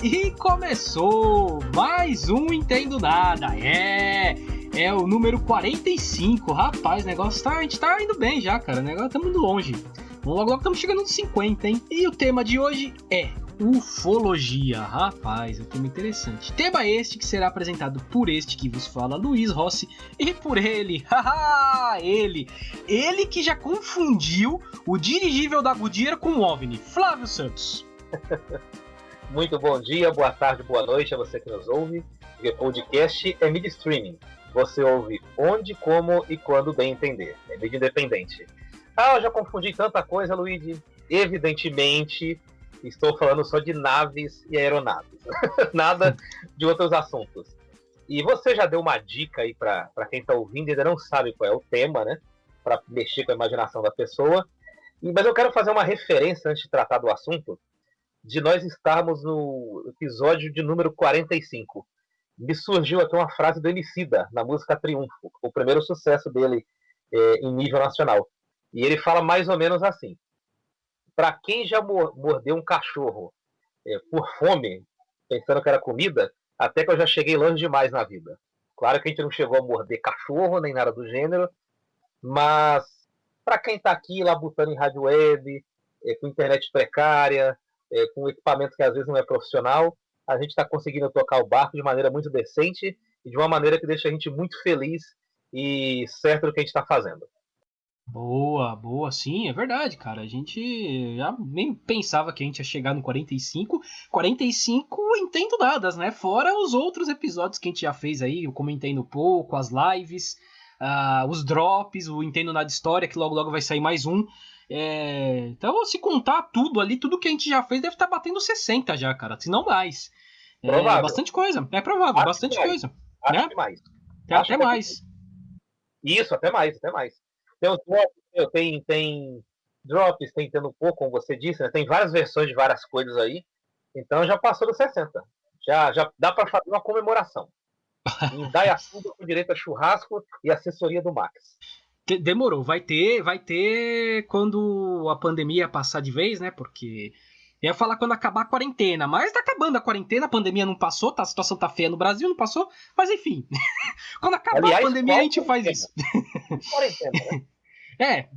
E começou mais um Entendo Nada. É o número 45. Rapaz, o negócio a gente tá indo bem já, cara. O negócio estamos indo longe. Logo estamos chegando nos 50, hein? E o tema de hoje é ufologia. Rapaz, é um tema interessante. Tema este que será apresentado por este que vos fala, Luiz Rossi, e por ele, ele que já confundiu o dirigível da Goodyear com o OVNI, Flávio Santos. Muito bom dia, boa tarde, boa noite a você que nos ouve. O podcast é mídia streaming. Você ouve onde, como e quando bem entender. É mídia independente. Eu já confundi tanta coisa, Luigi. Evidentemente, estou falando só de naves e aeronaves. Nada de outros assuntos. E você já deu uma dica aí para quem está ouvindo e ainda não sabe qual é o tema, né? Para mexer com a imaginação da pessoa. Mas eu quero fazer uma referência antes de tratar do assunto, de nós estarmos no episódio de número 45. Me surgiu aqui uma frase do Emicida, na música Triunfo, o primeiro sucesso dele em nível nacional. E ele fala mais ou menos assim: para quem já mordeu um cachorro por fome, pensando que era comida, até que eu já cheguei longe demais na vida. Claro que a gente não chegou a morder cachorro, nem nada do gênero, mas para quem está aqui labutando em rádio web, com internet precária, com equipamento que às vezes não é profissional, a gente está conseguindo tocar o barco de maneira muito decente e de uma maneira que deixa a gente muito feliz e certo do que a gente está fazendo. Boa, sim, é verdade, cara. A gente já nem pensava que a gente ia chegar no 45. 45 Entendo Nadas, né? Fora os outros episódios que a gente já fez aí, eu comentei no pouco, as lives, os drops, o Entendo Nada História, que logo vai sair mais um. Então, se contar tudo ali, tudo que a gente já fez deve estar batendo 60 já, cara, se não mais. Provável. Bastante coisa, é provável, Acho bastante coisa. Acho Né? que mais. Até mais. Isso, até mais. Tem os drops, tem drops, tem tendo pouco, como você disse, né? Tem várias versões de várias coisas aí. Então já passou dos 60. Já dá para fazer uma comemoração. Em Indaiatuba com direito a churrasco e assessoria do Max. Demorou, vai ter quando a pandemia passar de vez, né? Porque eu ia falar quando acabar a quarentena, mas tá acabando a quarentena, a pandemia não passou, a situação tá feia no Brasil, não passou, mas enfim. Quando acabar a pandemia, a gente faz isso. Quarentena, né?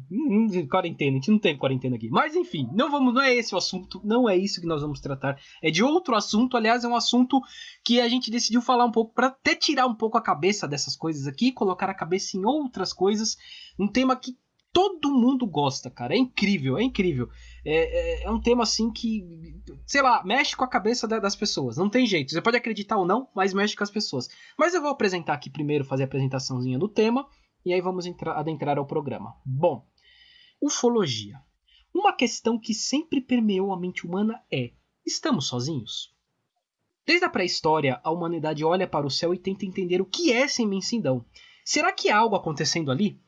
Quarentena, a gente não tem quarentena aqui. Mas enfim, não é esse o assunto, não é isso que nós vamos tratar. É de outro assunto, aliás, é um assunto que a gente decidiu falar um pouco para até tirar um pouco a cabeça dessas coisas aqui, colocar a cabeça em outras coisas. Um tema que todo mundo gosta, cara. É incrível, é incrível. É um tema assim que, sei lá, mexe com a cabeça das pessoas. Não tem jeito. Você pode acreditar ou não, mas mexe com as pessoas. Mas eu vou apresentar aqui primeiro, fazer a apresentaçãozinha do tema. E aí vamos adentrar ao programa. Bom, ufologia. Uma questão que sempre permeou a mente humana é: estamos sozinhos? Desde a pré-história, a humanidade olha para o céu e tenta entender o que é essa imensidão. Será que há algo acontecendo ali?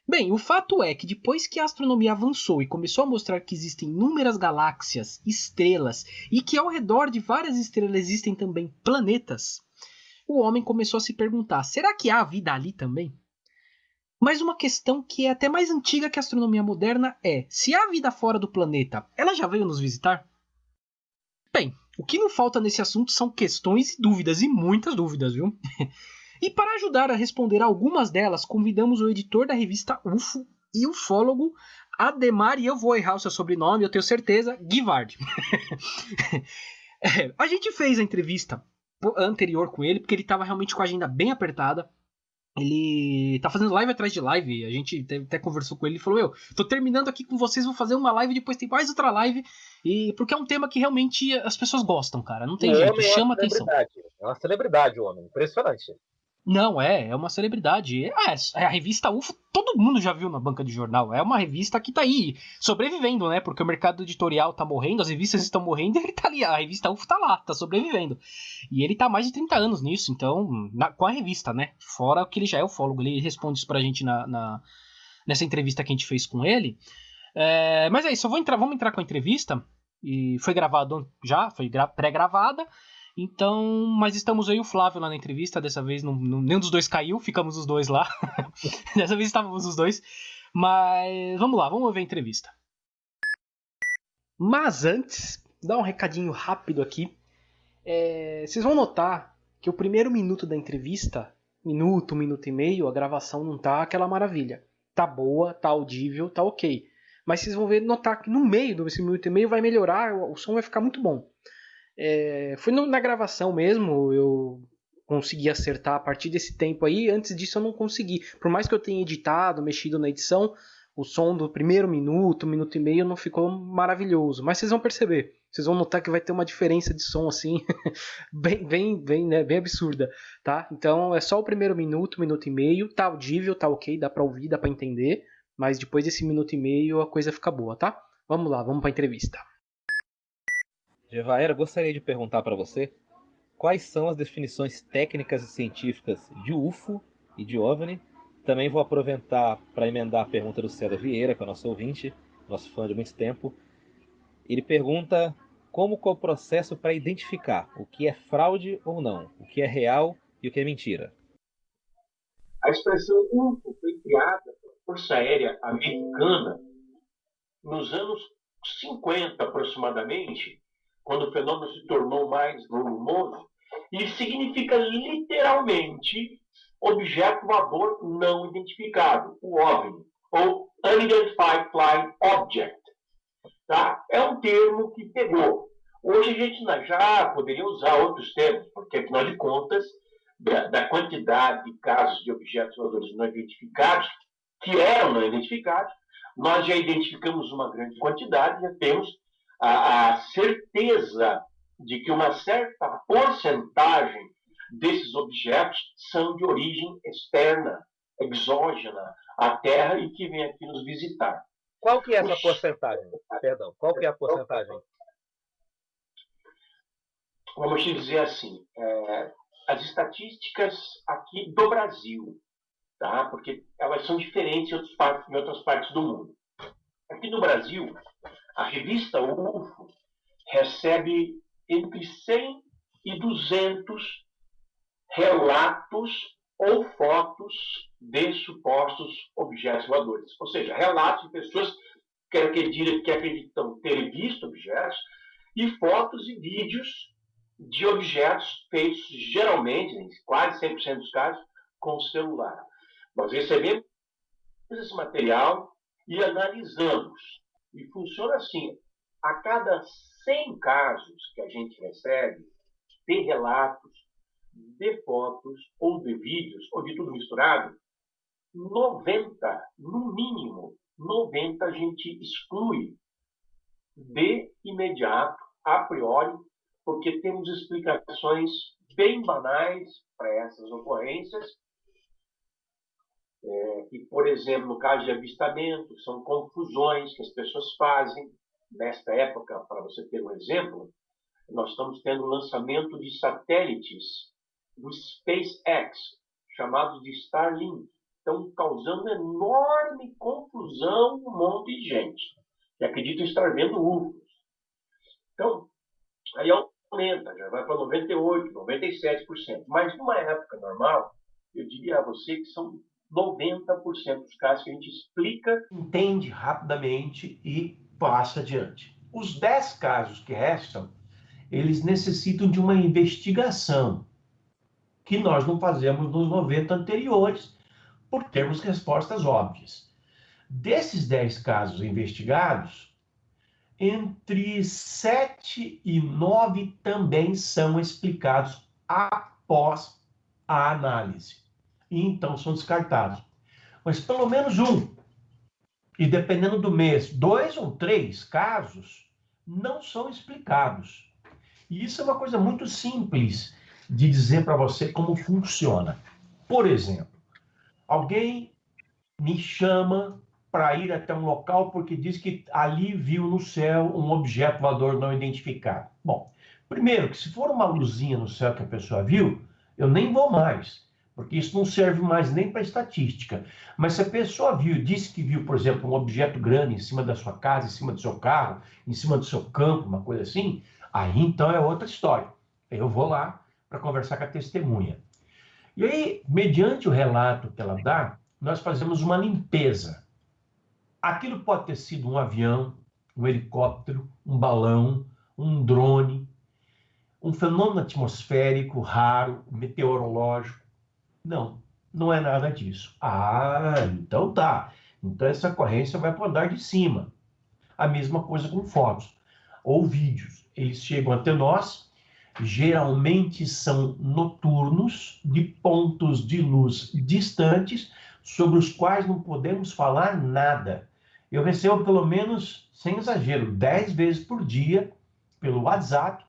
Bem, o fato é que depois que a astronomia avançou e começou a mostrar que existem inúmeras galáxias, estrelas, e que ao redor de várias estrelas existem também planetas, o homem começou a se perguntar: será que há vida ali também? Mas uma questão que é até mais antiga que a astronomia moderna é: se há vida fora do planeta, ela já veio nos visitar? Bem, o que não falta nesse assunto são questões e muitas dúvidas, viu? E para ajudar a responder a algumas delas, convidamos o editor da revista UFO e ufólogo Ademar, e eu vou errar o seu sobrenome, eu tenho certeza, Guivard. A gente fez a entrevista anterior com ele, porque ele estava realmente com a agenda bem apertada. Ele tá fazendo live atrás de live. A gente até conversou com ele e falou: eu tô terminando aqui com vocês, vou fazer uma live, depois tem mais outra live. E porque é um tema que realmente as pessoas gostam, cara. Não tem jeito, chama atenção. É uma celebridade, o homem. Impressionante. Não, é uma celebridade. A revista UFO, todo mundo já viu na banca de jornal. É uma revista que tá aí, sobrevivendo, né? Porque o mercado editorial tá morrendo, as revistas estão morrendo e ele tá ali. A revista UFO tá lá, tá sobrevivendo. E ele tá há mais de 30 anos nisso, então, com a revista, né? Fora que ele já é ufólogo, ele responde isso pra gente nessa entrevista que a gente fez com ele. Mas é isso, vamos entrar com a entrevista. E foi gravado já, foi pré-gravada. Então, mas estamos aí o Flávio lá na entrevista, dessa vez nenhum dos dois caiu, ficamos os dois lá. Dessa vez estávamos os dois. Mas vamos lá, vamos ver a entrevista. Mas antes, dar um recadinho rápido aqui. Vocês vão notar que o primeiro minuto da entrevista, minuto e meio, a gravação não tá aquela maravilha. Tá boa, tá audível, tá ok. Mas vocês vão notar que no meio desse minuto e meio vai melhorar, o som vai ficar muito bom. Foi na gravação mesmo, eu consegui acertar a partir desse tempo aí. Antes disso eu não consegui. Por mais que eu tenha editado, mexido na edição, o som do primeiro minuto e meio não ficou maravilhoso. Mas vocês vão perceber. Vocês vão notar que vai ter uma diferença de som assim, né, bem absurda, tá? Então é só o primeiro minuto e meio, tá audível, tá ok, dá pra ouvir, dá pra entender. Mas depois desse minuto e meio a coisa fica boa, tá? Vamos lá, vamos pra entrevista. Gevaera, gostaria de perguntar para você quais são as definições técnicas e científicas de UFO e de OVNI. Também vou aproveitar para emendar a pergunta do César Vieira, que é o nosso ouvinte, nosso fã de muito tempo. Ele pergunta como que é o processo para identificar o que é fraude ou não, o que é real e o que é mentira. A expressão UFO foi criada pela Força Aérea Americana nos anos 50, aproximadamente, quando o fenômeno se tornou mais volumoso, e significa literalmente objeto voador não identificado, o OVNI, ou Unidentified Flying Object. Tá? É um termo que pegou. Hoje a gente já poderia usar outros termos, porque, afinal de contas, da quantidade de casos de objetos voadores não identificados, que eram não identificados, nós já identificamos uma grande quantidade, já temos a certeza de que uma certa porcentagem desses objetos são de origem externa, exógena à Terra e que vem aqui nos visitar. Qual que é essa porcentagem? Perdão, qual que é a porcentagem? Vamos te dizer assim, as estatísticas aqui do Brasil, tá? Porque elas são diferentes em outras partes do mundo. Aqui no Brasil, a revista UFO recebe entre 100 e 200 relatos ou fotos de supostos objetos voadores. Ou seja, relatos de pessoas que acreditam ter visto objetos e fotos e vídeos de objetos feitos geralmente, em quase 100% dos casos, com celular. Nós recebemos esse material e analisamos. E funciona assim: a cada 100 casos que a gente recebe, de relatos, de fotos, ou de vídeos, ou de tudo misturado, 90, no mínimo, 90 a gente exclui de imediato, a priori, porque temos explicações bem banais para essas ocorrências. E, por exemplo, no caso de avistamento, são confusões que as pessoas fazem. Nesta época, para você ter um exemplo, nós estamos tendo o lançamento de satélites do SpaceX, chamados de Starlink. Estão causando enorme confusão um monte de gente que acredita estar vendo UFOs. Então, aí aumenta, já vai para 98%, 97%. Mas numa época normal, eu diria a você que são 90% dos casos que a gente explica, entende rapidamente e passa adiante. Os 10 casos que restam, eles necessitam de uma investigação, que nós não fazemos nos 90 anteriores, por termos respostas óbvias. Desses 10 casos investigados, entre 7 e 9 também são explicados após a análise. E então são descartados. Mas pelo menos um, e dependendo do mês, 2 ou 3 casos não são explicados. E isso é uma coisa muito simples de dizer para você como funciona. Por exemplo, alguém me chama para ir até um local porque diz que ali viu no céu um objeto voador não identificado. Bom, primeiro que se for uma luzinha no céu que a pessoa viu, eu nem vou mais, porque isso não serve mais nem para estatística. Mas se a pessoa viu, disse que viu, por exemplo, um objeto grande em cima da sua casa, em cima do seu carro, em cima do seu campo, uma coisa assim, aí então é outra história. Eu vou lá para conversar com a testemunha. E aí, mediante o relato que ela dá, nós fazemos uma limpeza. Aquilo pode ter sido um avião, um helicóptero, um balão, um drone. um fenômeno atmosférico raro, meteorológico. Não, não é nada disso. Ah, então tá. Então essa ocorrência vai para o andar de cima. A mesma coisa com fotos ou vídeos. Eles chegam até nós, geralmente são noturnos, de pontos de luz distantes, sobre os quais não podemos falar nada. Eu recebo pelo menos, sem exagero, 10 vezes por dia, pelo WhatsApp,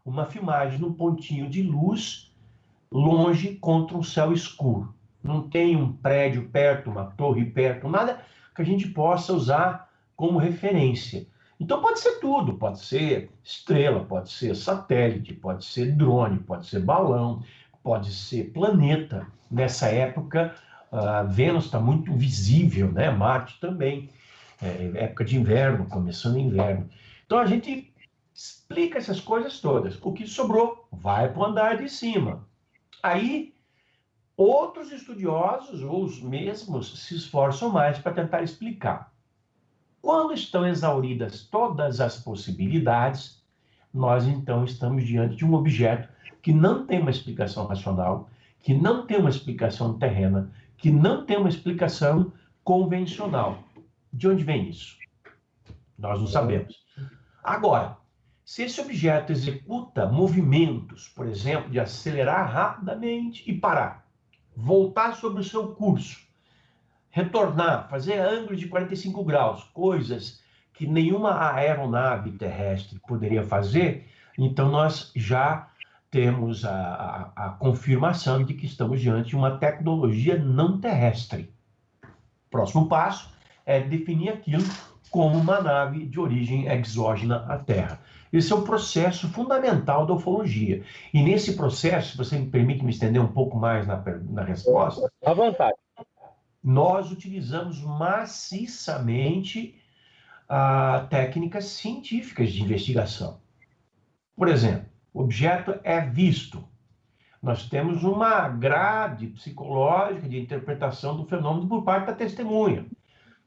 uma filmagem num pontinho de luz longe contra um céu escuro. Não tem um prédio perto, uma torre perto, nada que a gente possa usar como referência. Então pode ser tudo, pode ser estrela, pode ser satélite, pode ser drone, pode ser balão, pode ser planeta. Nessa época, Vênus está muito visível, né? Marte também, época de inverno, começando o inverno. Então a gente explica essas coisas todas. O que sobrou vai para o andar de cima. Aí, outros estudiosos, ou os mesmos, se esforçam mais para tentar explicar. Quando estão exauridas todas as possibilidades, nós então estamos diante de um objeto que não tem uma explicação racional, que não tem uma explicação terrena, que não tem uma explicação convencional. De onde vem isso? Nós não sabemos. Agora, se esse objeto executa movimentos, por exemplo, de acelerar rapidamente e parar, voltar sobre o seu curso, retornar, fazer ângulos de 45 graus, coisas que nenhuma aeronave terrestre poderia fazer, então nós já temos a confirmação de que estamos diante de uma tecnologia não terrestre. Próximo passo é definir aquilo como uma nave de origem exógena à Terra. Esse é o processo fundamental da ufologia. E nesse processo, se você me permite me estender um pouco mais na resposta, À vontade. nós utilizamos maciçamente técnicas científicas de investigação. Por exemplo, o objeto é visto. Nós temos uma grade psicológica de interpretação do fenômeno por parte da testemunha.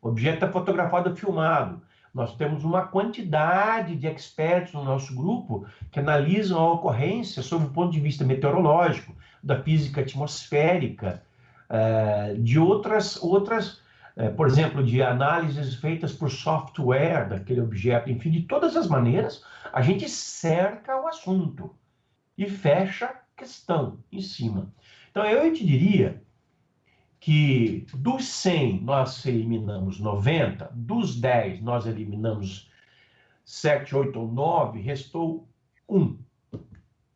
O objeto é fotografado e filmado. Nós temos uma quantidade de expertos no nosso grupo que analisam a ocorrência sob o ponto de vista meteorológico, da física atmosférica, de outras, por exemplo, de análises feitas por software daquele objeto. Enfim, de todas as maneiras, a gente cerca o assunto e fecha a questão em cima. Então, eu te diria que dos 100 nós eliminamos 90, dos 10 nós eliminamos 7, 8 ou 9, restou 1.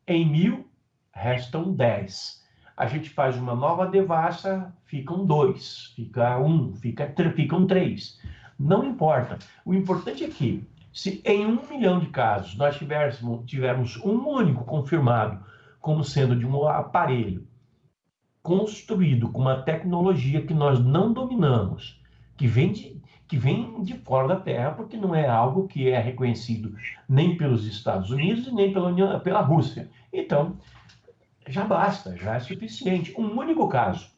Em 1000, restam 10. A gente faz uma nova devassa, ficam 2, fica 1, ficam 3. Não importa. O importante é que, se em 1 milhão de casos nós tivermos um único confirmado como sendo de um aparelho construído com uma tecnologia que nós não dominamos, que vem de fora da Terra, porque não é algo que é reconhecido nem pelos Estados Unidos e nem pela Rússia. Então, já basta, já é suficiente. Um único caso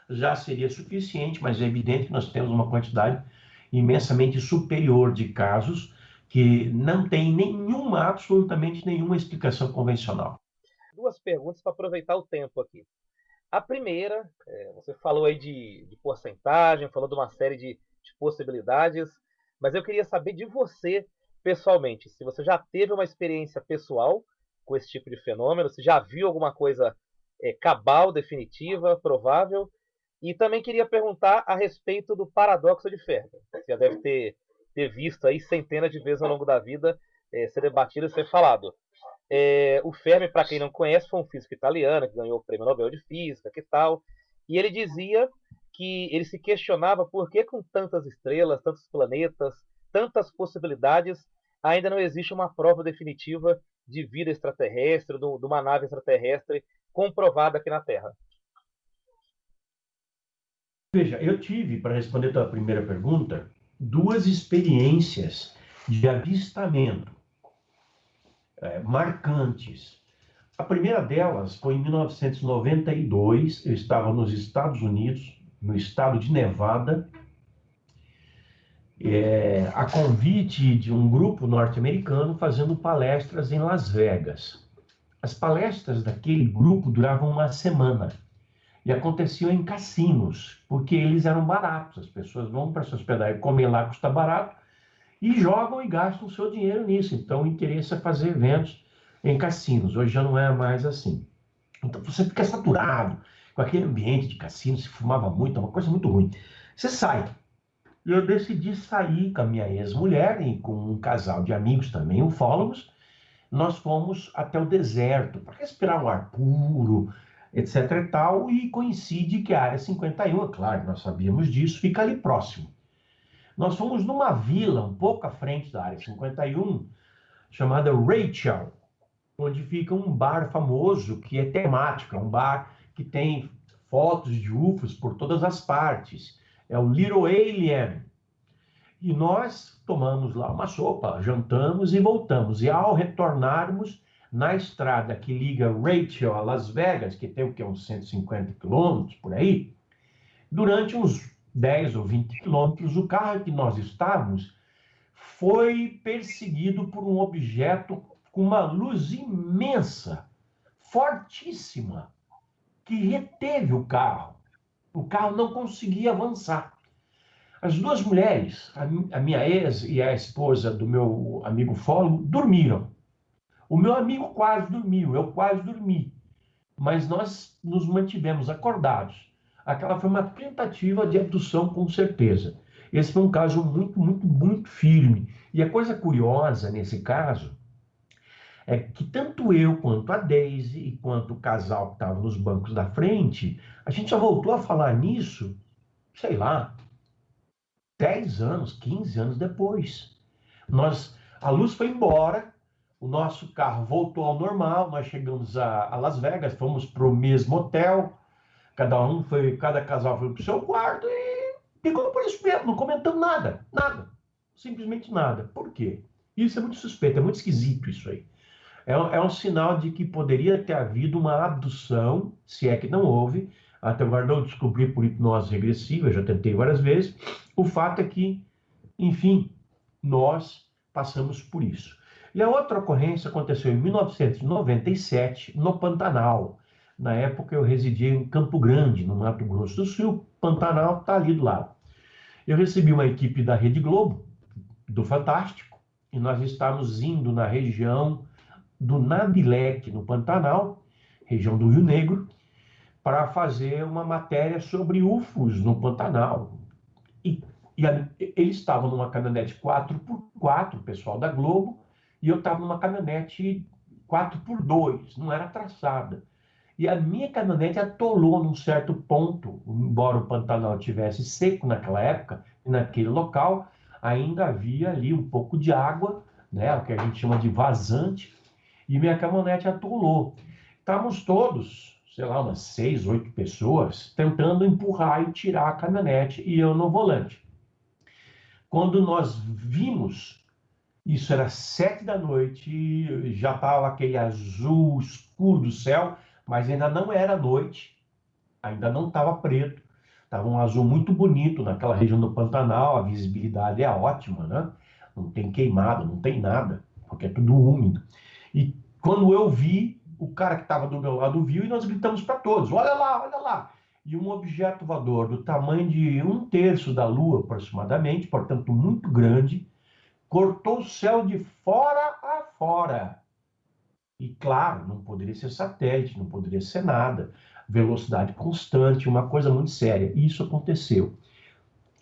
já seria suficiente, mas é evidente que nós temos uma quantidade imensamente superior de casos que não tem absolutamente nenhuma explicação convencional. Duas perguntas para aproveitar o tempo aqui. A primeira, você falou aí de porcentagem, falou de uma série de possibilidades, mas eu queria saber de você, pessoalmente, se você já teve uma experiência pessoal com esse tipo de fenômeno, se já viu alguma coisa cabal, definitiva, provável, e também queria perguntar a respeito do paradoxo de Fermi. Você já deve ter visto aí centenas de vezes ao longo da vida ser debatido e ser falado. O Fermi, para quem não conhece, foi um físico italiano que ganhou o Prêmio Nobel de Física, que tal? E ele dizia que ele se questionava por que com tantas estrelas, tantos planetas, tantas possibilidades, ainda não existe uma prova definitiva de vida extraterrestre, de uma nave extraterrestre comprovada aqui na Terra. Veja, eu tive, para responder a tua primeira pergunta, 2 experiências de avistamento marcantes. A primeira delas foi em 1992, eu estava nos Estados Unidos, no estado de Nevada, a convite de um grupo norte-americano fazendo palestras em Las Vegas. As palestras daquele grupo duravam uma semana e aconteciam em cassinos, porque eles eram baratos. As pessoas vão para se hospedar e comer lá, custa barato, e jogam e gastam o seu dinheiro nisso. Então, o interesse é fazer eventos em cassinos. Hoje já não é mais assim. Então, você fica saturado com aquele ambiente de cassino, se fumava muito, é uma coisa muito ruim. Você sai. E eu decidi sair com a minha ex-mulher e com um casal de amigos também, ufólogos. Nós fomos até o deserto para respirar um ar puro, etc e tal, e coincide que a Área 51, é claro, nós sabíamos disso, fica ali próximo. Nós fomos numa vila um pouco à frente da Área 51, chamada Rachel, onde fica um bar famoso que é temático, é um bar que tem fotos de UFOs por todas as partes. É o Little Alien. E nós tomamos lá uma sopa, jantamos e voltamos. E ao retornarmos na estrada que liga Rachel a Las Vegas, que tem o que, uns 150 quilômetros por aí, durante uns 10 ou 20 quilômetros, o carro que nós estávamos foi perseguido por um objeto com uma luz imensa, fortíssima, que reteve o carro. O carro não conseguia avançar. As duas mulheres, a minha ex e a esposa do meu amigo ufólogo, dormiram. O meu amigo quase dormiu, eu quase dormi. Mas nós nos mantivemos acordados. Aquela foi uma tentativa de abdução, com certeza. Esse foi um caso muito, muito, muito firme. E a coisa curiosa nesse caso é que tanto eu quanto a Daisy e quanto o casal que estava nos bancos da frente, a gente só voltou a falar nisso, sei lá, 10 anos, 15 anos depois. A luz foi embora, o nosso carro voltou ao normal, nós chegamos a Las Vegas, fomos para o mesmo hotel, cada casal foi para o seu quarto e ficou por isso mesmo, não comentamos nada, nada, simplesmente nada. Por quê? Isso é muito suspeito, é muito esquisito isso aí. É um sinal de que poderia ter havido uma abdução, se é que não houve. Até agora não descobri por hipnose regressiva, já tentei várias vezes. O fato é que, enfim, nós passamos por isso. E a outra ocorrência aconteceu em 1997, no Pantanal. Na época eu residia em Campo Grande, no Mato Grosso do Sul. Pantanal está ali do lado. Eu recebi uma equipe da Rede Globo, do Fantástico, e nós estávamos indo na região do Nabileque, no Pantanal, região do Rio Negro, para fazer uma matéria sobre UFOs no Pantanal. Eles estavam numa caminhonete 4x4, o pessoal da Globo, e eu estava numa caminhonete 4x2, não era traçada. E a minha caminhonete atolou num certo ponto, embora o Pantanal tivesse seco naquela época, e naquele local ainda havia ali um pouco de água, né, o que a gente chama de vazante, e minha caminhonete atolou. Estávamos todos, sei lá, umas 6, 8 pessoas, tentando empurrar e tirar a caminhonete, e eu no volante. Quando nós vimos, isso era 7 da noite, já estava aquele azul escuro do céu, mas ainda não era noite, ainda não estava preto, estava um azul muito bonito naquela região do Pantanal, a visibilidade é ótima, né? Não tem queimado, não tem nada, porque é tudo úmido. E quando eu vi, o cara que estava do meu lado viu e nós gritamos para todos, olha lá, olha lá. E um objeto voador do tamanho de 1/3 da Lua, aproximadamente, portanto muito grande, cortou o céu de fora a fora. E claro, não poderia ser satélite, não poderia ser nada. Velocidade constante, uma coisa muito séria. E isso aconteceu.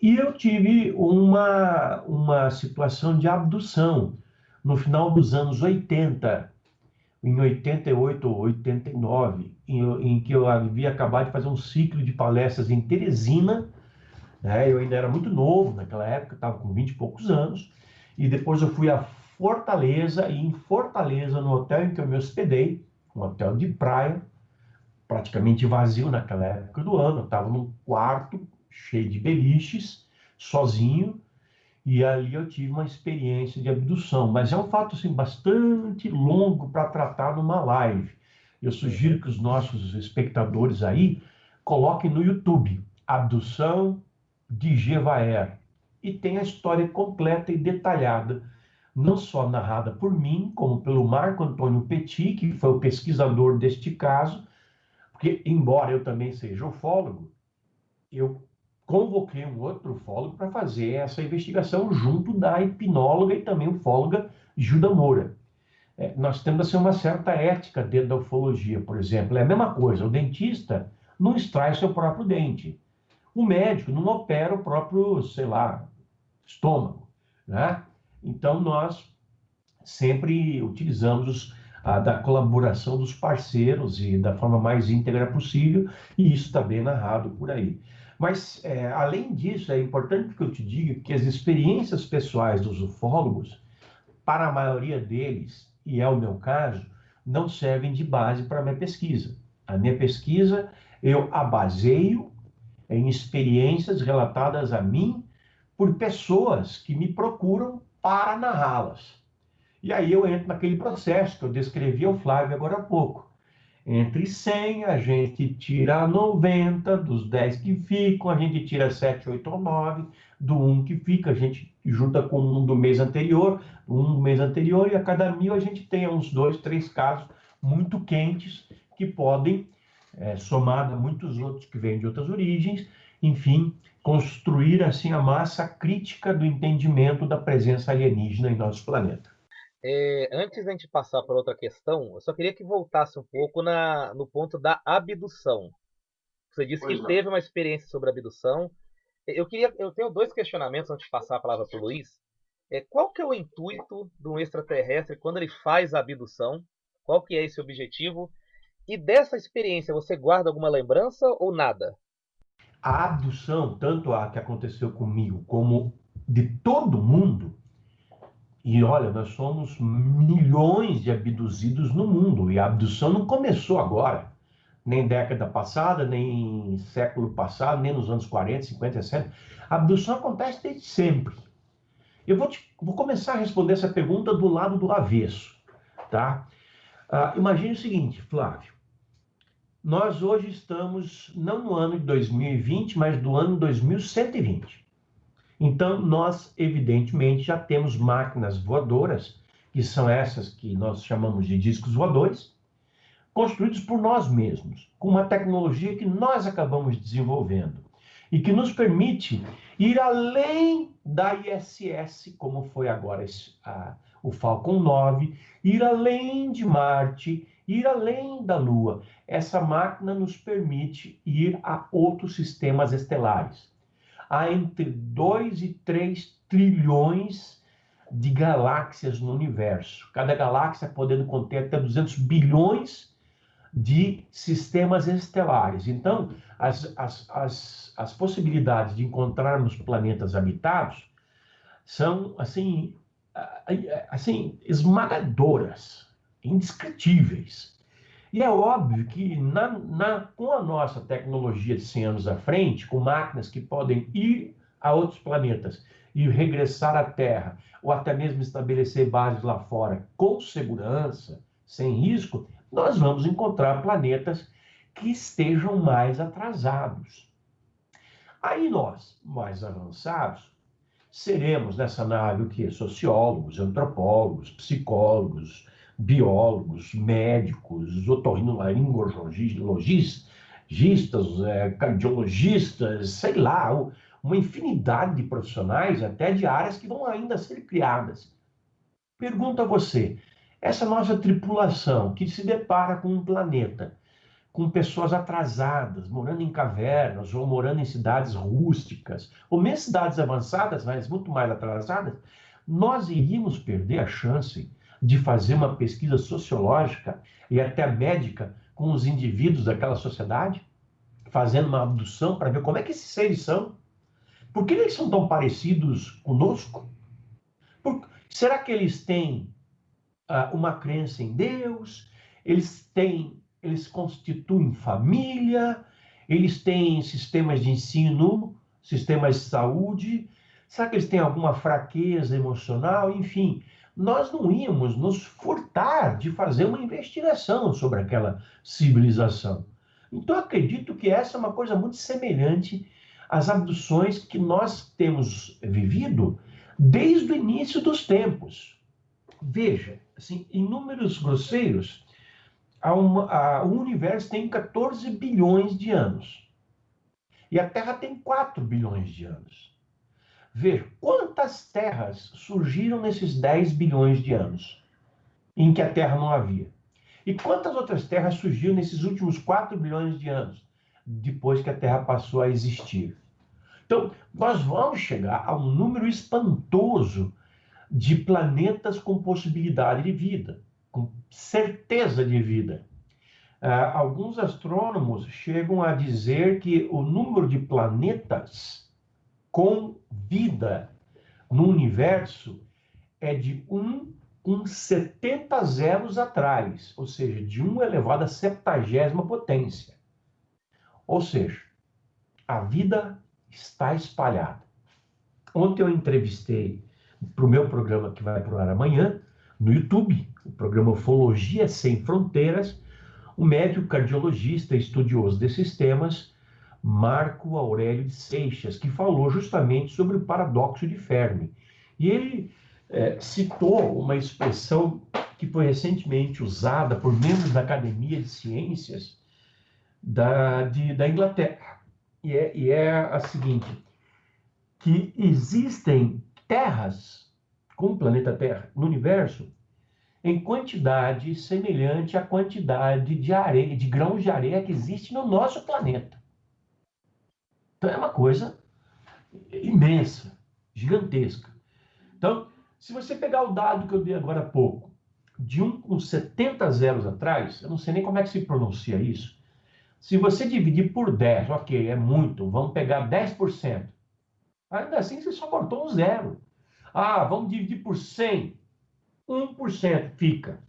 E eu tive uma situação de abdução no final dos anos 80, em 88 ou 89, em que eu havia acabado de fazer um ciclo de palestras em Teresina, né? Eu ainda era muito novo naquela época, estava com 20 e poucos anos, e depois eu fui a Fortaleza, e em Fortaleza, no hotel em que eu me hospedei, um hotel de praia, praticamente vazio naquela época do ano, eu estava num quarto cheio de beliches, sozinho, e ali eu tive uma experiência de abdução, mas é um fato assim, bastante longo para tratar numa live. Eu sugiro que os nossos espectadores aí coloquem no YouTube, Abdução de Gevaer. e tem a história completa e detalhada, não só narrada por mim, como pelo Marco Antônio Petit, que foi o pesquisador deste caso, porque, embora eu também seja ufólogo, eu convoquei um outro ufólogo para fazer essa investigação junto da hipnóloga e também ufóloga Gilda Moura. Nós temos assim, uma certa ética dentro da ufologia, por exemplo. É a mesma coisa, o dentista não extrai seu próprio dente. O médico não opera o próprio, sei lá, estômago, né? Então, nós sempre utilizamos da colaboração dos parceiros e da forma mais íntegra possível, e isso está bem narrado por aí. Mas, além disso, é importante que eu te diga que as experiências pessoais dos ufólogos, para a maioria deles, e é o meu caso, não servem de base para a minha pesquisa. A minha pesquisa, eu a baseio em experiências relatadas a mim por pessoas que me procuram para narrá-las. E aí eu entro naquele processo que eu descrevi ao Flávio agora há pouco. Entre 100, a gente tira 90, dos 10 que ficam, a gente tira 7, 8 ou 9, do 1 que fica, a gente junta com um do mês anterior, e a cada 1000 a gente tem uns 2, 3 casos muito quentes que podem, somado a muitos outros que vêm de outras origens, enfim, construir assim a massa crítica do entendimento da presença alienígena em nosso planeta. Antes da gente passar para outra questão, eu só queria que voltasse um pouco no ponto da abdução. Você disse que teve uma experiência sobre abdução. Eu tenho dois questionamentos antes de passar a palavra para o Luiz. Qual que é o intuito de um extraterrestre quando ele faz a abdução? Qual que é esse objetivo? E dessa experiência, você guarda alguma lembrança ou nada? A abdução, tanto a que aconteceu comigo como de todo mundo, e olha, nós somos milhões de abduzidos no mundo, e a abdução não começou agora, nem década passada, nem século passado, nem nos anos 40, 50, 60. A abdução acontece desde sempre. Eu vou começar a responder essa pergunta do lado do avesso, tá? Imagine o seguinte, Flávio. Nós hoje estamos não no ano de 2020, mas do ano 2120. Então, nós, evidentemente, já temos máquinas voadoras, que são essas que nós chamamos de discos voadores, construídos por nós mesmos, com uma tecnologia que nós acabamos desenvolvendo e que nos permite ir além da ISS, como foi agora o Falcon 9, ir além de Marte, ir além da Lua. Essa máquina nos permite ir a outros sistemas estelares. Há entre 2 e 3 trilhões de galáxias no universo. Cada galáxia podendo conter até 200 bilhões de sistemas estelares. Então, as possibilidades de encontrarmos planetas habitados são, assim esmagadoras, indescritíveis. E é óbvio que com a nossa tecnologia de 100 anos à frente, com máquinas que podem ir a outros planetas e regressar à Terra, ou até mesmo estabelecer bases lá fora com segurança, sem risco, nós vamos encontrar planetas que estejam mais atrasados. Aí nós, mais avançados, seremos nessa nave o quê? Sociólogos, antropólogos, psicólogos, biólogos, médicos, otorrinolaringologistas, cardiologistas, sei lá, uma infinidade de profissionais, até de áreas que vão ainda ser criadas. Pergunto a você, essa nossa tripulação que se depara com um planeta, com pessoas atrasadas, morando em cavernas, ou morando em cidades rústicas, ou mesmo cidades avançadas, mas muito mais atrasadas, nós iríamos perder a chance de fazer uma pesquisa sociológica e até médica com os indivíduos daquela sociedade, fazendo uma abdução para ver como é que esses seres são? Por que eles são tão parecidos conosco? Será que eles têm uma crença em Deus? Eles constituem família? Eles têm sistemas de ensino, sistemas de saúde? Será que eles têm alguma fraqueza emocional? Enfim, nós não íamos nos furtar de fazer uma investigação sobre aquela civilização. Então, acredito que essa é uma coisa muito semelhante as abduções que nós temos vivido desde o início dos tempos. Veja, assim, em números grosseiros, o universo tem 14 bilhões de anos. E a Terra tem 4 bilhões de anos. Veja, quantas terras surgiram nesses 10 bilhões de anos em que a Terra não havia? E quantas outras terras surgiram nesses últimos 4 bilhões de anos, depois que a Terra passou a existir? Então, nós vamos chegar a um número espantoso de planetas com possibilidade de vida, com certeza de vida. Alguns astrônomos chegam a dizer que o número de planetas com vida no universo é de 1 com 70 zeros atrás, ou seja, de 1 elevado a 70ª potência. Ou seja, a vida está espalhada. Ontem eu entrevistei para o meu programa que vai para o ar amanhã, no YouTube, o programa Ufologia Sem Fronteiras, o médico cardiologista estudioso desses temas, Marco Aurélio de Seixas, que falou justamente sobre o paradoxo de Fermi. E ele citou uma expressão que foi recentemente usada por membros da Academia de Ciências da Inglaterra. E é a seguinte, que existem terras, como o planeta Terra, no universo, em quantidade semelhante à quantidade de areia, de grãos de areia que existe no nosso planeta. Então é uma coisa imensa, gigantesca. Então, se você pegar o dado que eu dei agora há pouco, de 1 com 70 zeros atrás, eu não sei nem como é que se pronuncia isso, se você dividir por 10, ok, é muito, vamos pegar 10%. Ainda assim, você só cortou um zero. Vamos dividir por 100. 1% fica.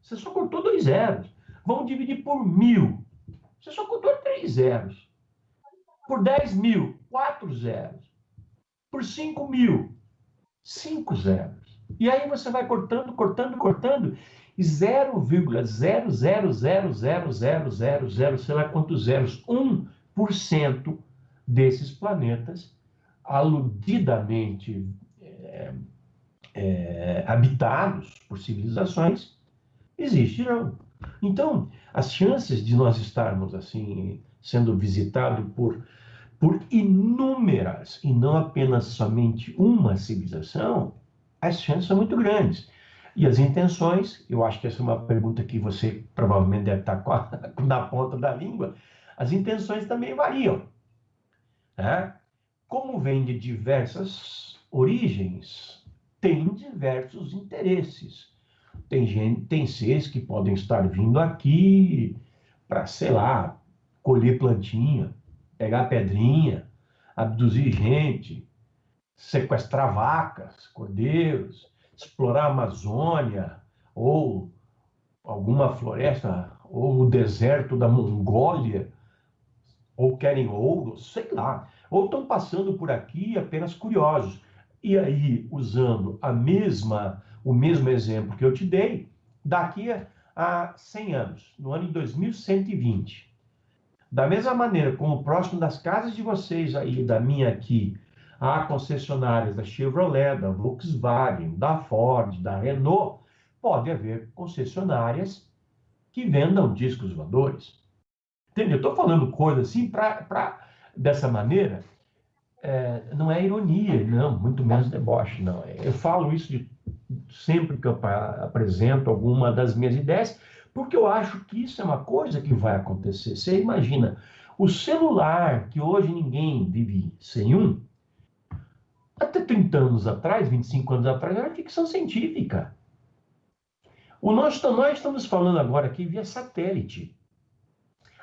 Você só cortou 2 zeros. Vamos dividir por 1.000. Você só cortou 3 zeros. Por 10.000, 4 zeros. Por 5.000, 5 zeros. E aí você vai cortando, e 0,0000000, sei lá quantos zeros, 1% desses planetas aludidamente habitados por civilizações existirão. Então, as chances de nós estarmos assim sendo visitados por inúmeras, e não apenas somente uma civilização, as chances são muito grandes. E as intenções, eu acho que essa é uma pergunta que você provavelmente deve estar na ponta da língua, as intenções também variam. Né? Como vem de diversas origens, tem diversos interesses. Tem seres que podem estar vindo aqui para, sei lá, colher plantinha, pegar pedrinha, abduzir gente, sequestrar vacas, cordeiros, explorar a Amazônia, ou alguma floresta, ou o deserto da Mongólia, ou querem ouro, sei lá. Ou estão passando por aqui apenas curiosos. E aí, usando o mesmo exemplo que eu te dei, daqui a 100 anos, no ano de 2120, da mesma maneira como próximo das casas de vocês aí, da minha aqui, há concessionárias da Chevrolet, da Volkswagen, da Ford, da Renault, pode haver concessionárias que vendam discos voadores. Entendeu? Eu estou falando coisa assim dessa maneira, não é ironia, não, muito menos deboche, não. Eu falo isso sempre que eu apresento alguma das minhas ideias, porque eu acho que isso é uma coisa que vai acontecer. Você imagina, o celular, que hoje ninguém vive sem um, até 30 anos atrás, 25 anos atrás, era ficção científica. Nós estamos falando agora aqui via satélite.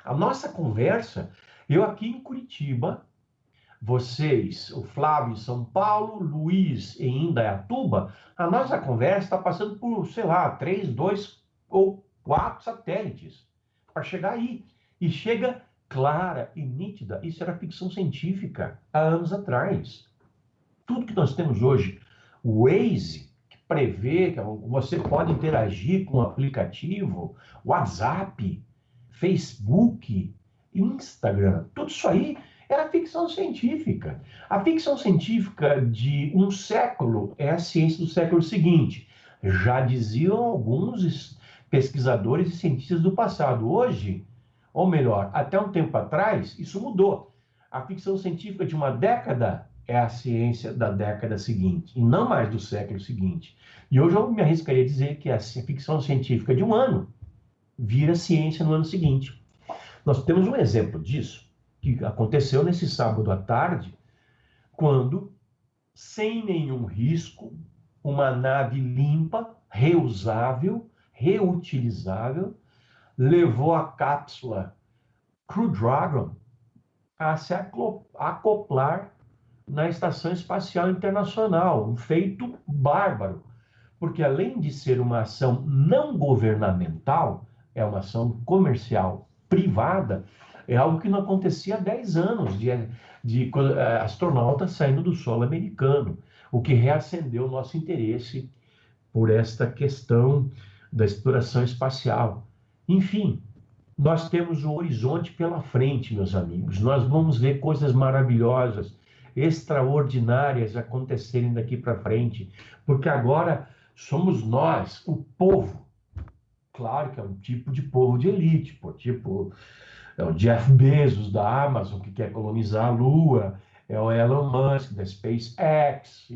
A nossa conversa, eu aqui em Curitiba, vocês, o Flávio em São Paulo, Luiz em Indaiatuba, a nossa conversa está passando por, sei lá, 3, 2 ou 4 satélites para chegar aí. E chega clara e nítida. Isso era ficção científica há anos atrás. Tudo que nós temos hoje, o Waze, que prevê que você pode interagir com o aplicativo, WhatsApp, Facebook, Instagram, tudo isso aí Era ficção científica. A ficção científica de um século é a ciência do século seguinte. Já diziam alguns pesquisadores e cientistas do passado. Hoje, ou melhor, até um tempo atrás, isso mudou. A ficção científica de uma década é a ciência da década seguinte, e não mais do século seguinte. E hoje eu me arriscaria a dizer que a ficção científica de um ano vira ciência no ano seguinte. Nós temos um exemplo disso, que aconteceu nesse sábado à tarde, quando, sem nenhum risco, uma nave limpa, reusável, reutilizável, levou a cápsula Crew Dragon a se acoplar na Estação Espacial Internacional, um feito bárbaro, porque além de ser uma ação não governamental, é uma ação comercial privada, é algo que não acontecia há 10 anos de astronautas saindo do solo americano, o que reacendeu o nosso interesse por esta questão da exploração espacial. Enfim, nós temos o horizonte pela frente, meus amigos. Nós vamos ver coisas maravilhosas, extraordinárias acontecerem daqui para frente, porque agora somos nós, o povo. Claro que é um tipo de povo de elite, tipo é o Jeff Bezos da Amazon, que quer colonizar a Lua, é o Elon Musk da SpaceX,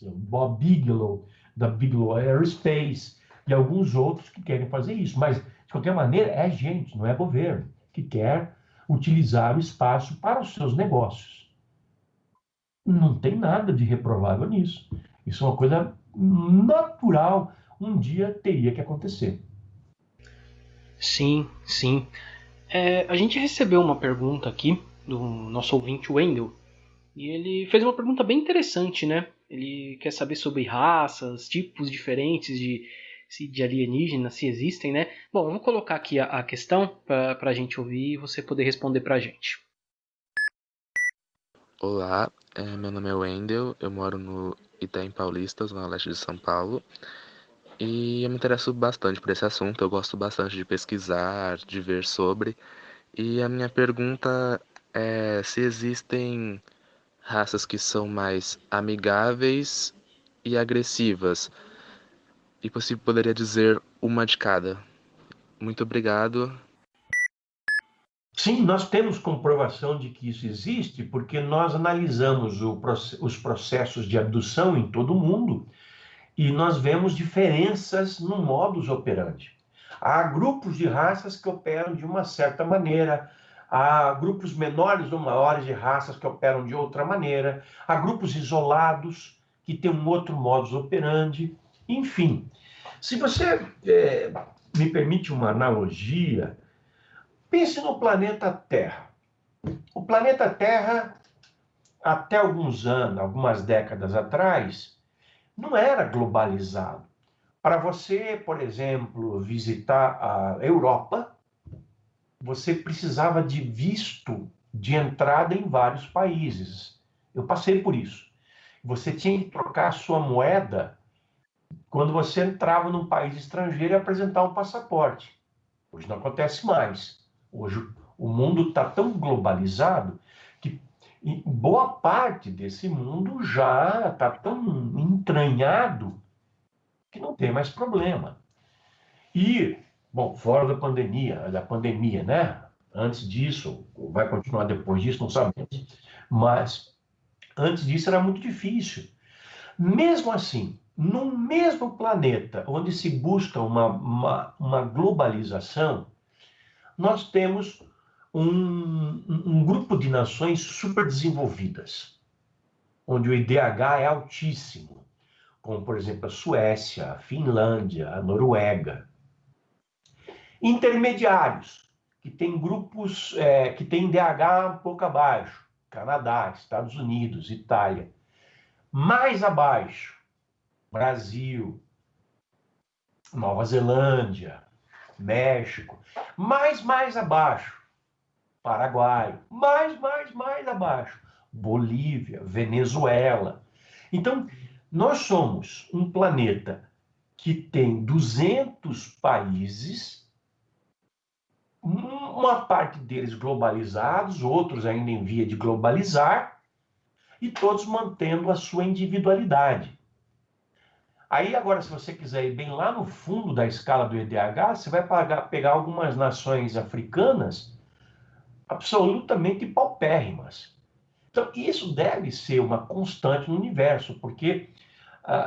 o Bob Bigelow da Bigelow Aerospace, e alguns outros que querem fazer isso. Mas, de qualquer maneira, é gente, não é governo, que quer utilizar o espaço para os seus negócios. Não tem nada de reprovável nisso. Isso é uma coisa natural, um dia teria que acontecer. Sim, sim. A gente recebeu uma pergunta aqui do nosso ouvinte Wendel, e ele fez uma pergunta bem interessante, né? Ele quer saber sobre raças, tipos diferentes de alienígenas, se existem, né? Bom, eu vou colocar aqui a questão para a gente ouvir e você poder responder para a gente. Olá, meu nome é Wendel, eu moro no Itaim Paulista, zona leste de São Paulo, e eu me interesso bastante por esse assunto, eu gosto bastante de pesquisar, de ver sobre, e a minha pergunta é se existem raças que são mais amigáveis e agressivas, e você poderia dizer uma de cada. Muito obrigado. Sim, nós temos comprovação de que isso existe, porque nós analisamos os processos de abdução em todo o mundo e nós vemos diferenças no modus operandi. Há grupos de raças que operam de uma certa maneira, há grupos menores ou maiores de raças que operam de outra maneira, há grupos isolados que têm um outro modus operandi, enfim. Se você me permite uma analogia, pense no planeta Terra. O planeta Terra, até alguns anos, algumas décadas atrás, não era globalizado. Para você, por exemplo, visitar a Europa, você precisava de visto de entrada em vários países. Eu passei por isso. Você tinha que trocar a sua moeda quando você entrava num país estrangeiro e apresentar um passaporte. Hoje não acontece mais. Hoje o mundo está tão globalizado que boa parte desse mundo já está tão entranhado que não tem mais problema. E, bom, fora da pandemia, né? Antes disso, vai continuar depois disso, não sabemos. Mas antes disso era muito difícil. Mesmo assim, no mesmo planeta onde se busca uma globalização, nós temos um grupo de nações super desenvolvidas, onde o IDH é altíssimo, como, por exemplo, a Suécia, a Finlândia, a Noruega. Intermediários, que têm grupos que têm IDH um pouco abaixo, Canadá, Estados Unidos, Itália. Mais abaixo, Brasil, Nova Zelândia, México. Mais abaixo, Paraguai. Mais abaixo, Bolívia, Venezuela. Então, nós somos um planeta que tem 200 países, uma parte deles globalizados, outros ainda em via de globalizar, e todos mantendo a sua individualidade. Aí agora, se você quiser ir bem lá no fundo da escala do IDH, você vai pegar algumas nações africanas absolutamente paupérrimas. Então, isso deve ser uma constante no universo, porque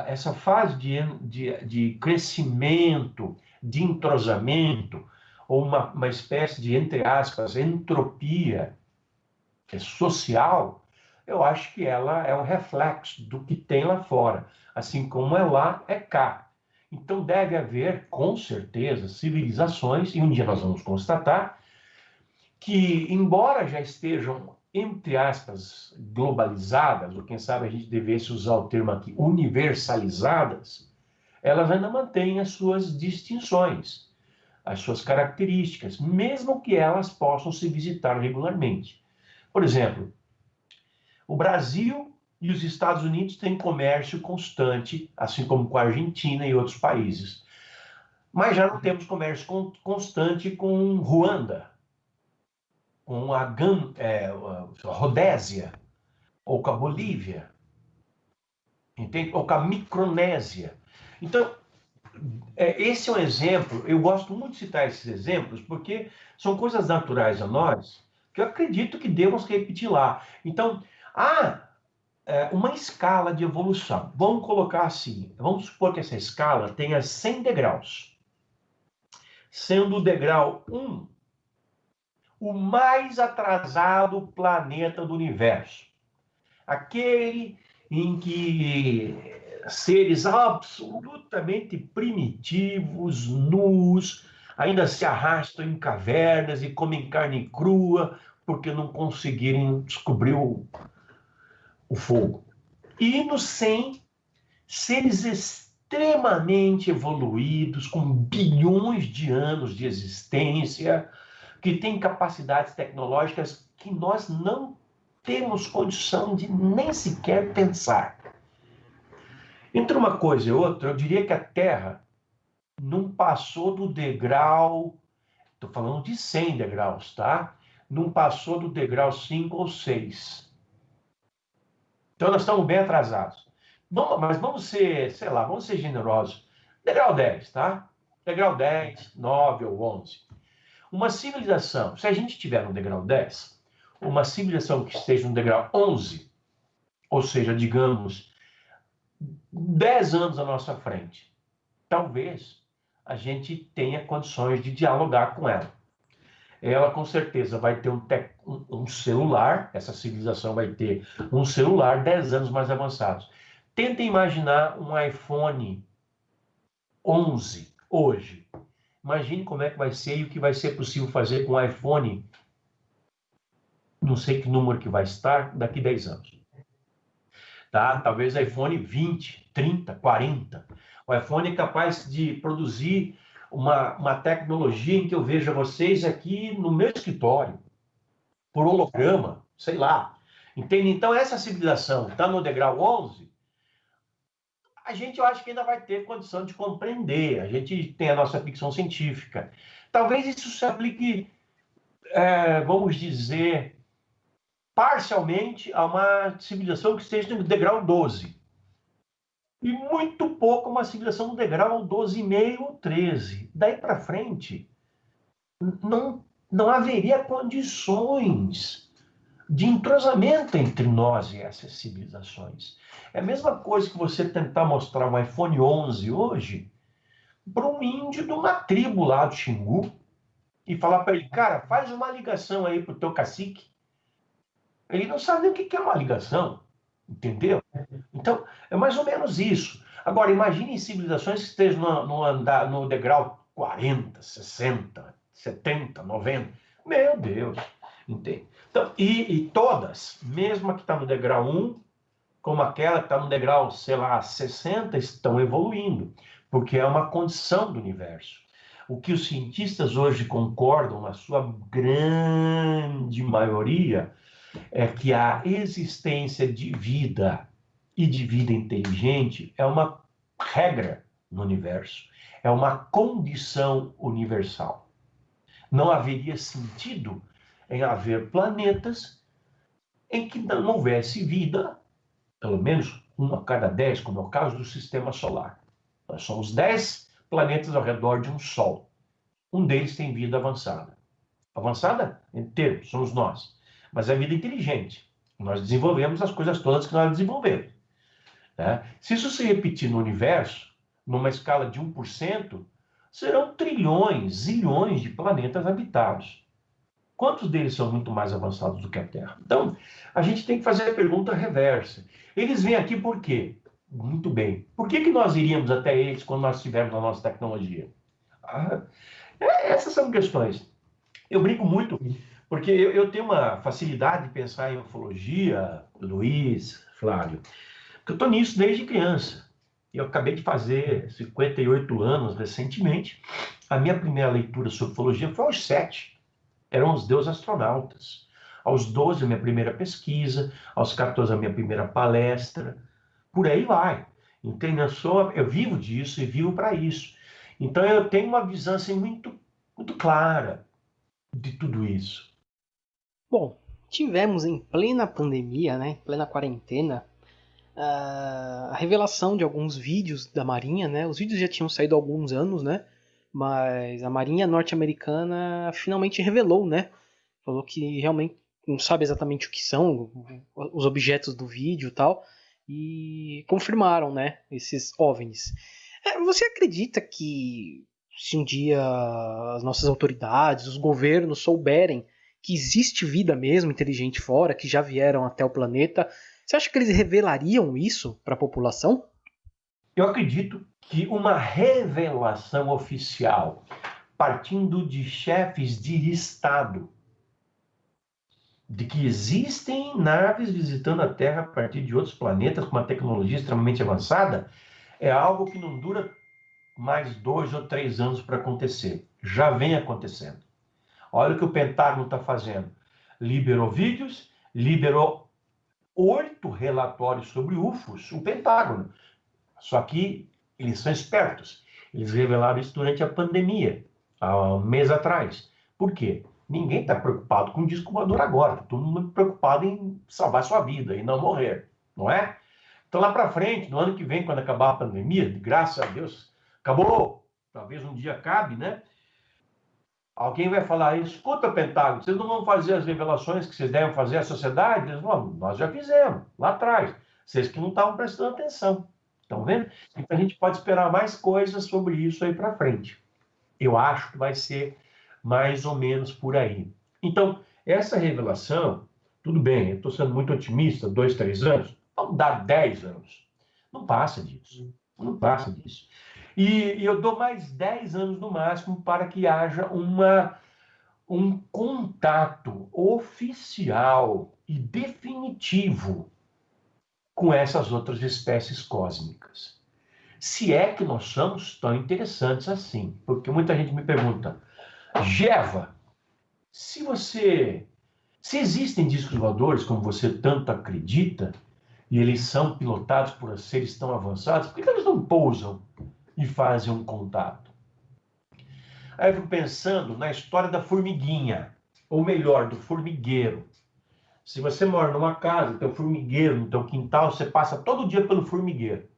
essa fase de crescimento, de entrosamento, ou uma espécie de, entre aspas, entropia social, eu acho que ela é um reflexo do que tem lá fora. Assim como é lá, é cá. Então deve haver, com certeza, civilizações, e um dia nós vamos constatar, que, embora já estejam, entre aspas, globalizadas, ou quem sabe a gente devesse usar o termo aqui, universalizadas, elas ainda mantêm as suas distinções, as suas características, mesmo que elas possam se visitar regularmente. Por exemplo, o Brasil e os Estados Unidos têm comércio constante, assim como com a Argentina e outros países. Mas já não temos comércio constante com Ruanda, com a Rodésia, ou com a Bolívia, entende? Ou com a Micronésia. Então, esse é um exemplo, eu gosto muito de citar esses exemplos, porque são coisas naturais a nós, que eu acredito que devemos repetir lá. Então, uma escala de evolução. Vamos colocar assim, vamos supor que essa escala tenha 100 degraus, sendo o degrau 1 o mais atrasado planeta do universo. Aquele em que seres absolutamente primitivos, nus, ainda se arrastam em cavernas e comem carne crua porque não conseguirem descobrir o fogo. E no 100, seres extremamente evoluídos, com bilhões de anos de existência, que têm capacidades tecnológicas que nós não temos condição de nem sequer pensar. Entre uma coisa e outra, eu diria que a Terra não passou do degrau, estou falando de 100 degraus, tá? Não passou do degrau 5 ou 6. Então nós estamos bem atrasados. Mas vamos ser, sei lá, vamos ser generosos. Degrau 10, tá? Degrau 10, 9 ou 11. Uma civilização, se a gente estiver no degrau 10, uma civilização que esteja no degrau 11, ou seja, digamos, 10 anos à nossa frente, talvez a gente tenha condições de dialogar com ela. Ela com certeza vai ter um celular, essa civilização vai ter um celular 10 anos mais avançados. Tentem imaginar um iPhone 11 hoje. Imagine como é que vai ser e o que vai ser possível fazer com o iPhone, não sei que número que vai estar, daqui 10 anos. Tá? Talvez iPhone 20, 30, 40. O iPhone é capaz de produzir uma tecnologia em que eu veja vocês aqui no meu escritório, por holograma, sei lá. Entende? Então, essa civilização está no degrau 11, a gente, eu acho que ainda vai ter condição de compreender. A gente tem a nossa ficção científica. Talvez isso se aplique, vamos dizer, parcialmente a uma civilização que esteja no degrau 12. E muito pouco uma civilização no degrau 12,5 ou 13. Daí para frente, não haveria condições de entrosamento entre nós e essas civilizações. É a mesma coisa que você tentar mostrar um iPhone 11 hoje para um índio de uma tribo lá do Xingu e falar para ele, cara, faz uma ligação aí para o teu cacique. Ele não sabe nem o que é uma ligação, entendeu? Então, é mais ou menos isso. Agora, imagine civilizações que estejam no degrau 40, 60, 70, 90. Meu Deus, entende? Então, e todas, mesmo a que está no degrau 1, como aquela que está no degrau, sei lá, 60, estão evoluindo, porque é uma condição do universo. O que os cientistas hoje concordam, na sua grande maioria, é que a existência de vida e de vida inteligente é uma regra no universo, é uma condição universal. Não haveria sentido em haver planetas em que não houvesse vida, pelo menos 1 a cada 10, como é o caso do Sistema Solar. Nós somos 10 planetas ao redor de um Sol. Um deles tem vida avançada. Avançada em termos, somos nós. Mas é vida inteligente. Nós desenvolvemos as coisas todas que nós desenvolvemos. Né? Se isso se repetir no universo, numa escala de 1%, serão trilhões, zilhões de planetas habitados. Quantos deles são muito mais avançados do que a Terra? Então, a gente tem que fazer a pergunta reversa. Eles vêm aqui por quê? Muito bem. Por que nós iríamos até eles quando nós tivermos a nossa tecnologia? Essas são questões. Eu brinco muito, porque eu tenho uma facilidade de pensar em ufologia, Luiz, Flávio, porque eu estou nisso desde criança. Eu acabei de fazer 58 anos recentemente. A minha primeira leitura sobre ufologia foi aos 7. Eram os Deus Astronautas. Aos 12, a minha primeira pesquisa. Aos 14, a minha primeira palestra. Por aí vai. Entende? Eu vivo disso e vivo para isso. Então, eu tenho uma visão assim, muito clara de tudo isso. Bom, tivemos em plena pandemia, né, em plena quarentena, a revelação de alguns vídeos da Marinha, né? Os vídeos já tinham saído há alguns anos, né? Mas a Marinha norte-americana finalmente revelou, né? Falou que realmente não sabe exatamente o que são os objetos do vídeo e tal, e confirmaram, né? Esses OVNIs. Você acredita que se um dia as nossas autoridades, os governos souberem que existe vida mesmo inteligente fora, que já vieram até o planeta, você acha que eles revelariam isso para a população? Eu acredito que uma revelação oficial, partindo de chefes de Estado, de que existem naves visitando a Terra a partir de outros planetas com uma tecnologia extremamente avançada, é algo que não dura mais 2 ou 3 anos para acontecer. Já vem acontecendo. Olha o que o Pentágono está fazendo. Liberou vídeos, liberou 8 relatórios sobre UFOs, o Pentágono. Só que eles são espertos. Eles revelaram isso durante a pandemia, há um mês atrás. Por quê? Ninguém está preocupado com o disco voador agora. Está todo mundo preocupado em salvar sua vida e não morrer, não é? Então, lá para frente, no ano que vem, quando acabar a pandemia, graças a Deus, acabou. Talvez um dia acabe, né? Alguém vai falar, escuta, Pentágono, vocês não vão fazer as revelações que vocês devem fazer à sociedade? Eles vão, nós já fizemos, lá atrás. Vocês que não estavam prestando atenção. Estão vendo? Então a gente pode esperar mais coisas sobre isso aí para frente. Eu acho que vai ser mais ou menos por aí. Então, essa revelação, tudo bem, eu estou sendo muito otimista, 2, 3 anos, vamos dar 10 anos. Não passa disso. Não passa disso. E eu dou mais 10 anos no máximo para que haja um contato oficial e definitivo com essas outras espécies cósmicas. Se é que nós somos tão interessantes assim. Porque muita gente me pergunta, Geva, se existem discos voadores como você tanto acredita, e eles são pilotados por seres tão avançados, por que eles não pousam e fazem um contato? Aí eu fico pensando na história da formiguinha, ou melhor, do formigueiro. Se você mora numa casa, tem um formigueiro no teu quintal, você passa todo dia pelo formigueiro.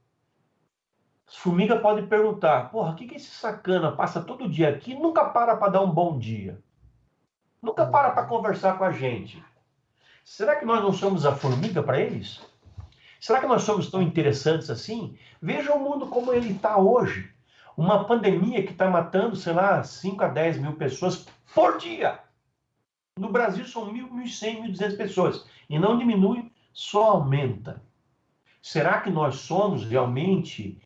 As formigas podem perguntar, porra, o que esse sacana passa todo dia aqui e nunca para dar um bom dia? Nunca para conversar com a gente. Será que nós não somos a formiga para eles? Será que nós somos tão interessantes assim? Veja o mundo como ele está hoje. Uma pandemia que está matando, sei lá, 5 a 10 mil pessoas por dia. No Brasil são 1.000, 1.100, 1.200 pessoas. E não diminui, só aumenta. Será que nós somos realmente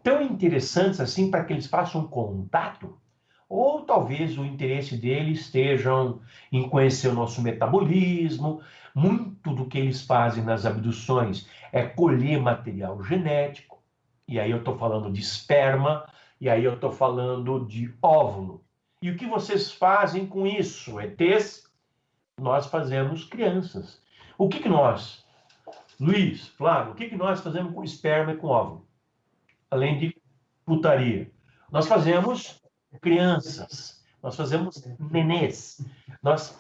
tão interessantes assim para que eles façam contato? Ou talvez o interesse deles estejam em conhecer o nosso metabolismo. Muito do que eles fazem nas abduções é colher material genético. E aí eu estou falando de esperma, e aí eu estou falando de óvulo. E o que vocês fazem com isso, ETs? Nós fazemos crianças. O que nós, Luiz, Flávio, o que nós fazemos com esperma e com óvulo? Além de putaria. Nós fazemos crianças. nós fazemos nenês, nós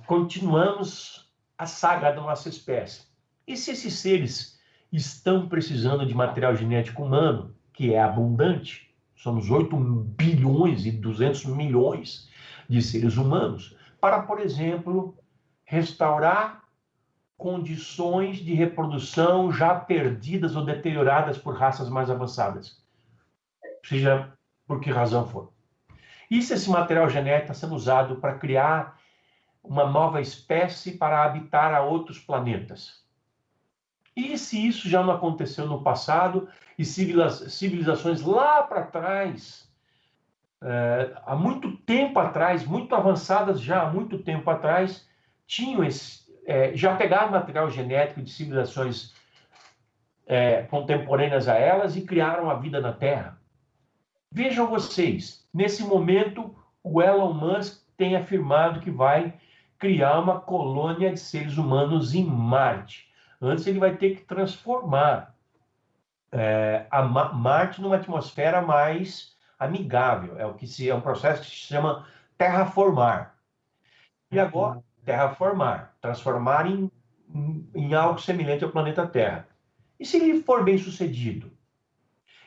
continuamos a saga da nossa espécie. E se esses seres estão precisando de material genético humano, que é abundante, somos 8 bilhões e 200 milhões de seres humanos, para, por exemplo, restaurar condições de reprodução já perdidas ou deterioradas por raças mais avançadas, seja por que razão for. E se esse material genético está sendo usado para criar uma nova espécie para habitar a outros planetas? E se isso já não aconteceu no passado e civilizações lá para trás, há muito tempo atrás, muito avançadas já há muito tempo atrás, tinham já pegaram material genético de civilizações contemporâneas a elas e criaram a vida na Terra? Vejam vocês, nesse momento, o Elon Musk tem afirmado que vai criar uma colônia de seres humanos em Marte. Antes ele vai ter que transformar Marte numa atmosfera mais amigável. É um processo que se chama terraformar. E agora, terraformar, transformar em algo semelhante ao planeta Terra. E se ele for bem sucedido?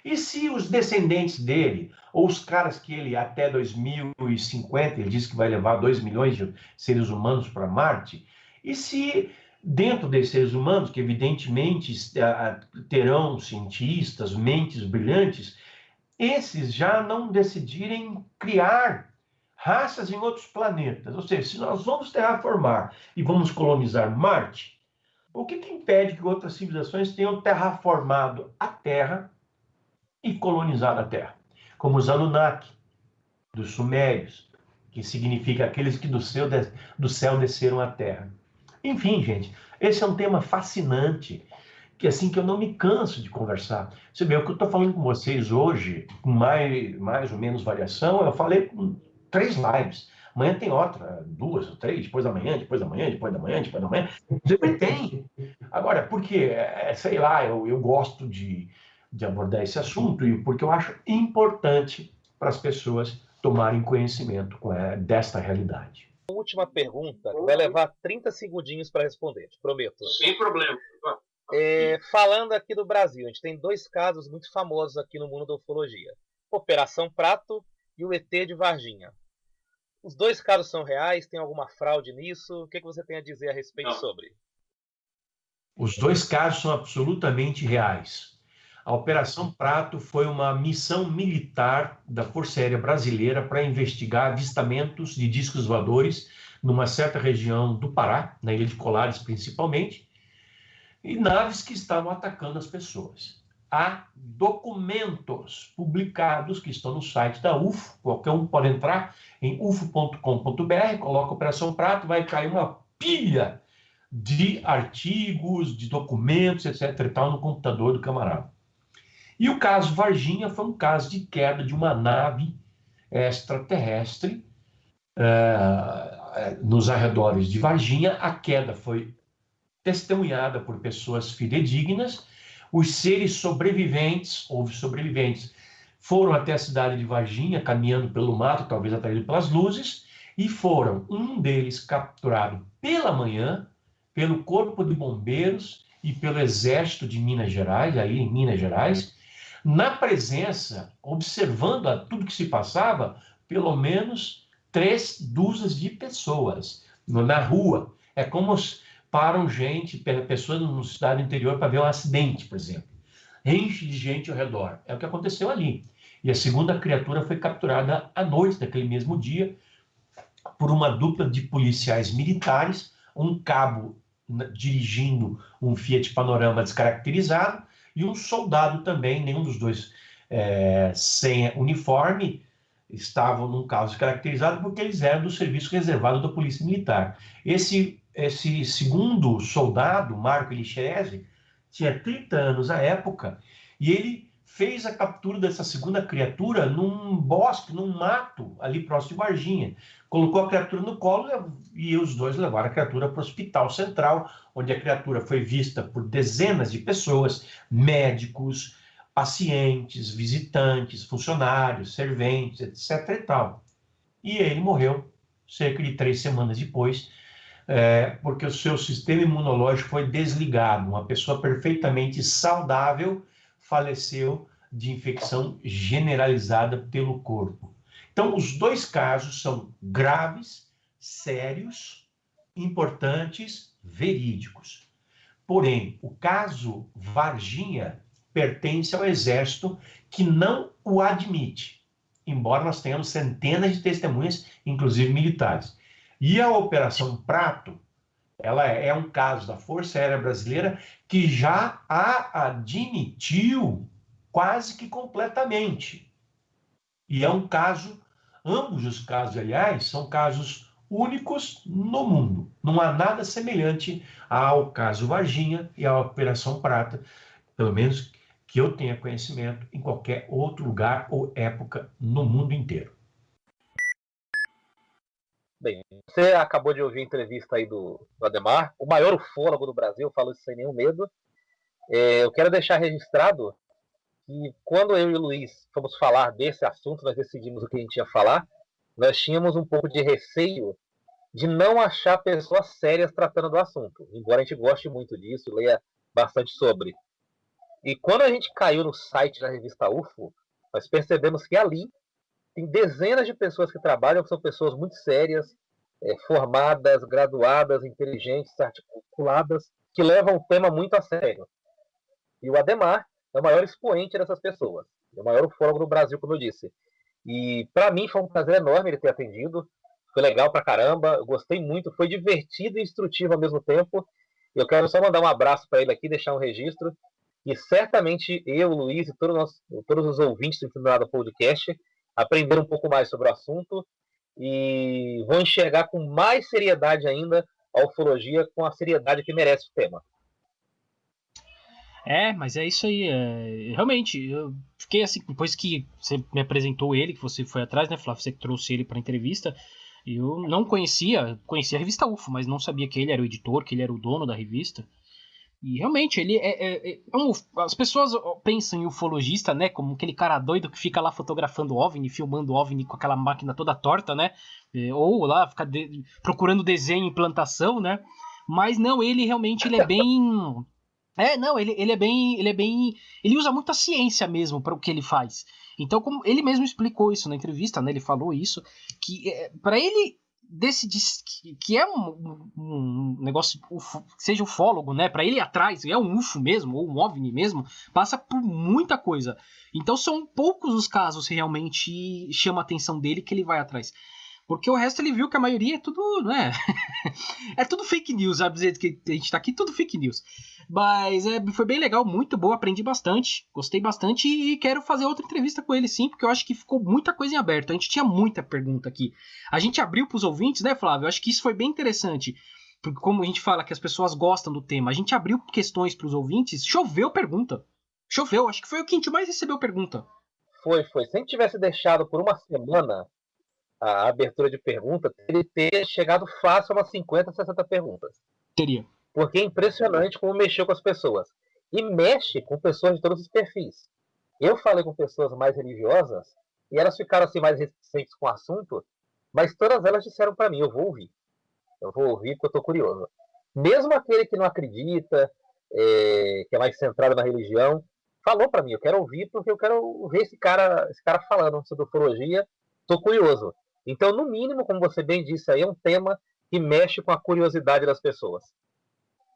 E se os descendentes dele, ou os caras que ele até 2050, ele diz que vai levar 2 milhões de seres humanos para Marte, e se dentro desses seres humanos, que evidentemente terão cientistas, mentes brilhantes, esses já não decidirem criar raças em outros planetas? Ou seja, se nós vamos terraformar e vamos colonizar Marte, o que impede que outras civilizações tenham terraformado a Terra e colonizado a Terra? Como os Anunnaki, dos Sumérios, que significa aqueles que do céu desceram à Terra. Enfim, gente, esse é um tema fascinante, que eu não me canso de conversar. Você vê, o que eu estou falando com vocês hoje, com mais ou menos variação, eu falei com 3 lives. Amanhã tem outra, 2 ou 3, depois da manhã, depois da manhã, depois da manhã, depois da manhã. Sempre tem. Agora, porque, sei lá, eu gosto de abordar esse assunto e porque eu acho importante para as pessoas tomarem conhecimento desta realidade. Última pergunta, vai levar 30 segundinhos para responder, te prometo. Sem problema. Falando aqui do Brasil, a gente tem 2 casos muito famosos aqui no mundo da ufologia. Operação Prato e o ET de Varginha. Os 2 casos são reais? Tem alguma fraude nisso? O que você tem a dizer a respeito sobre? Os 2 casos são absolutamente reais. A Operação Prato foi uma missão militar da Força Aérea Brasileira para investigar avistamentos de discos voadores numa certa região do Pará, na Ilha de Colares principalmente, e naves que estavam atacando as pessoas. Há documentos publicados que estão no site da UFO, qualquer um pode entrar em ufo.com.br, coloca Operação Prato, vai cair uma pilha de artigos, de documentos, etc. e tal, no computador do camarada. E o caso Varginha foi um caso de queda de uma nave extraterrestre nos arredores de Varginha. A queda foi testemunhada por pessoas fidedignas. Os seres sobreviventes, foram até a cidade de Varginha, caminhando pelo mato, talvez atraído pelas luzes, e um deles capturado pela manhã, pelo Corpo de Bombeiros e pelo Exército de Minas Gerais, aí em Minas Gerais, na presença, observando tudo que se passava, pelo menos 3 dúzias de pessoas na rua. É como param pessoas no cidade interior para ver um acidente, por exemplo. Enche de gente ao redor. É o que aconteceu ali. E a segunda criatura foi capturada à noite daquele mesmo dia por uma dupla de policiais militares, um cabo dirigindo um Fiat Panorama descaracterizado e um soldado também, nenhum dos dois sem uniforme, estavam num carro descaracterizado porque eles eram do serviço reservado da Polícia Militar. Esse segundo soldado, Marco Elixerese, tinha 30 anos à época e ele fez a captura dessa segunda criatura num bosque, num mato, ali próximo de Varginha. Colocou a criatura no colo e os dois levaram a criatura para o Hospital Central, onde a criatura foi vista por dezenas de pessoas, médicos, pacientes, visitantes, funcionários, serventes, etc. e tal. e ele morreu cerca de 3 semanas depois, porque o seu sistema imunológico foi desligado. Uma pessoa perfeitamente saudável faleceu de infecção generalizada pelo corpo. Então, os dois casos são graves, sérios, importantes, verídicos. Porém, o caso Varginha pertence ao Exército, que não o admite, embora nós tenhamos centenas de testemunhas, inclusive militares. E a Operação Prato, ela é um caso da Força Aérea Brasileira que já a admitiu quase que completamente. E é um caso, ambos os casos, aliás, são casos únicos no mundo. Não há nada semelhante ao caso Varginha e à Operação Prata, pelo menos que eu tenha conhecimento, em qualquer outro lugar ou época no mundo inteiro. Bem, você acabou de ouvir a entrevista aí do Ademar, o maior ufólogo do Brasil, eu falo isso sem nenhum medo. Eu quero deixar registrado que quando eu e o Luiz fomos falar desse assunto, nós decidimos o que a gente ia falar, nós tínhamos um pouco de receio de não achar pessoas sérias tratando do assunto, embora a gente goste muito disso, leia bastante sobre. E quando a gente caiu no site da revista UFO, nós percebemos que ali tem dezenas de pessoas que trabalham, que são pessoas muito sérias, formadas, graduadas, inteligentes, articuladas, que levam o tema muito a sério. E o Ademar é o maior expoente dessas pessoas. É o maior ufólogo do Brasil, como eu disse. E para mim foi um prazer enorme ele ter atendido. Foi legal pra caramba, eu gostei muito, foi divertido e instrutivo ao mesmo tempo. Eu quero só mandar um abraço para ele aqui, deixar um registro. E certamente eu, o Luiz e todos os ouvintes do Infinito Podcast aprenderam um pouco mais sobre o assunto e vão enxergar com mais seriedade ainda a ufologia, com a seriedade que merece o tema. Mas é isso aí. Realmente, eu fiquei assim, depois que você me apresentou ele, que você foi atrás, né, Flávio? Você que trouxe ele para entrevista. Eu não conhecia a revista UFO, mas não sabia que ele era o editor, que ele era o dono da revista. E realmente, ele as pessoas pensam em ufologista, né, como aquele cara doido que fica lá fotografando OVNI, filmando OVNI com aquela máquina toda torta, né? Ou lá fica procurando desenho em plantação, né? Mas não, ele realmente ele é bem. Ele usa muito a ciência mesmo para o que ele faz. Então, como ele mesmo explicou isso na entrevista, né? Ele falou isso, que para ele decidir que é um negócio, seja ufólogo, né? Para ele ir atrás, é um UFO mesmo, ou um OVNI mesmo, passa por muita coisa. Então, são poucos os casos que realmente chama a atenção dele que ele vai atrás. Porque o resto ele viu que a maioria é tudo, né? É tudo fake news, sabe dizer que a gente tá aqui, tudo fake news. Mas foi bem legal, muito bom, aprendi bastante, gostei bastante e quero fazer outra entrevista com ele sim, porque eu acho que ficou muita coisa em aberto. A gente tinha muita pergunta aqui. A gente abriu pros ouvintes, né, Flávio? Eu acho que isso foi bem interessante. Porque como a gente fala que as pessoas gostam do tema, a gente abriu questões pros ouvintes, choveu pergunta. Choveu, acho que foi o que a gente mais recebeu pergunta. Foi. Se a gente tivesse deixado por uma semana a abertura de perguntas, ele teria chegado fácil a umas 50, 60 perguntas. Teria. Porque é impressionante como mexeu com as pessoas. E mexe com pessoas de todos os perfis. Eu falei com pessoas mais religiosas e elas ficaram assim mais reticentes com o assunto, mas todas elas disseram para mim, eu vou ouvir porque eu estou curioso. Mesmo aquele que não acredita, que é mais centrado na religião, falou para mim, eu quero ouvir porque eu quero ver esse cara falando sobre ufologia, estou curioso. Então, no mínimo, como você bem disse, aí é um tema que mexe com a curiosidade das pessoas.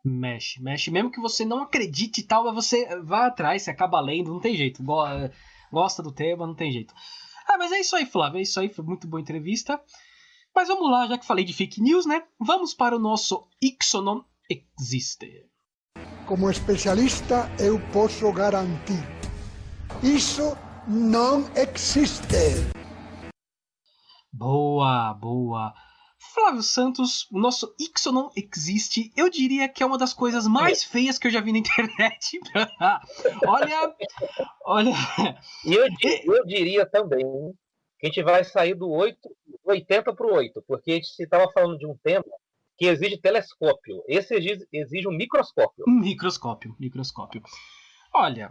Mexe. Mesmo que você não acredite e tal, mas você vai atrás, você acaba lendo, não tem jeito. Gosta do tema, não tem jeito. Mas é isso aí, Flávio. É isso aí, foi muito boa entrevista. Mas vamos lá, já que falei de fake news, né? Vamos para o nosso Isso Não Existe. Como especialista, eu posso garantir. Isso não existe. Boa. Flávio Santos, o nosso Isso Não Existe, eu diria que é uma das coisas mais feias que eu já vi na internet. Olha. E eu diria também que a gente vai sair do 80 para o 8, porque a gente estava falando de um tema que exige telescópio. Esse exige um microscópio. Microscópio. Olha,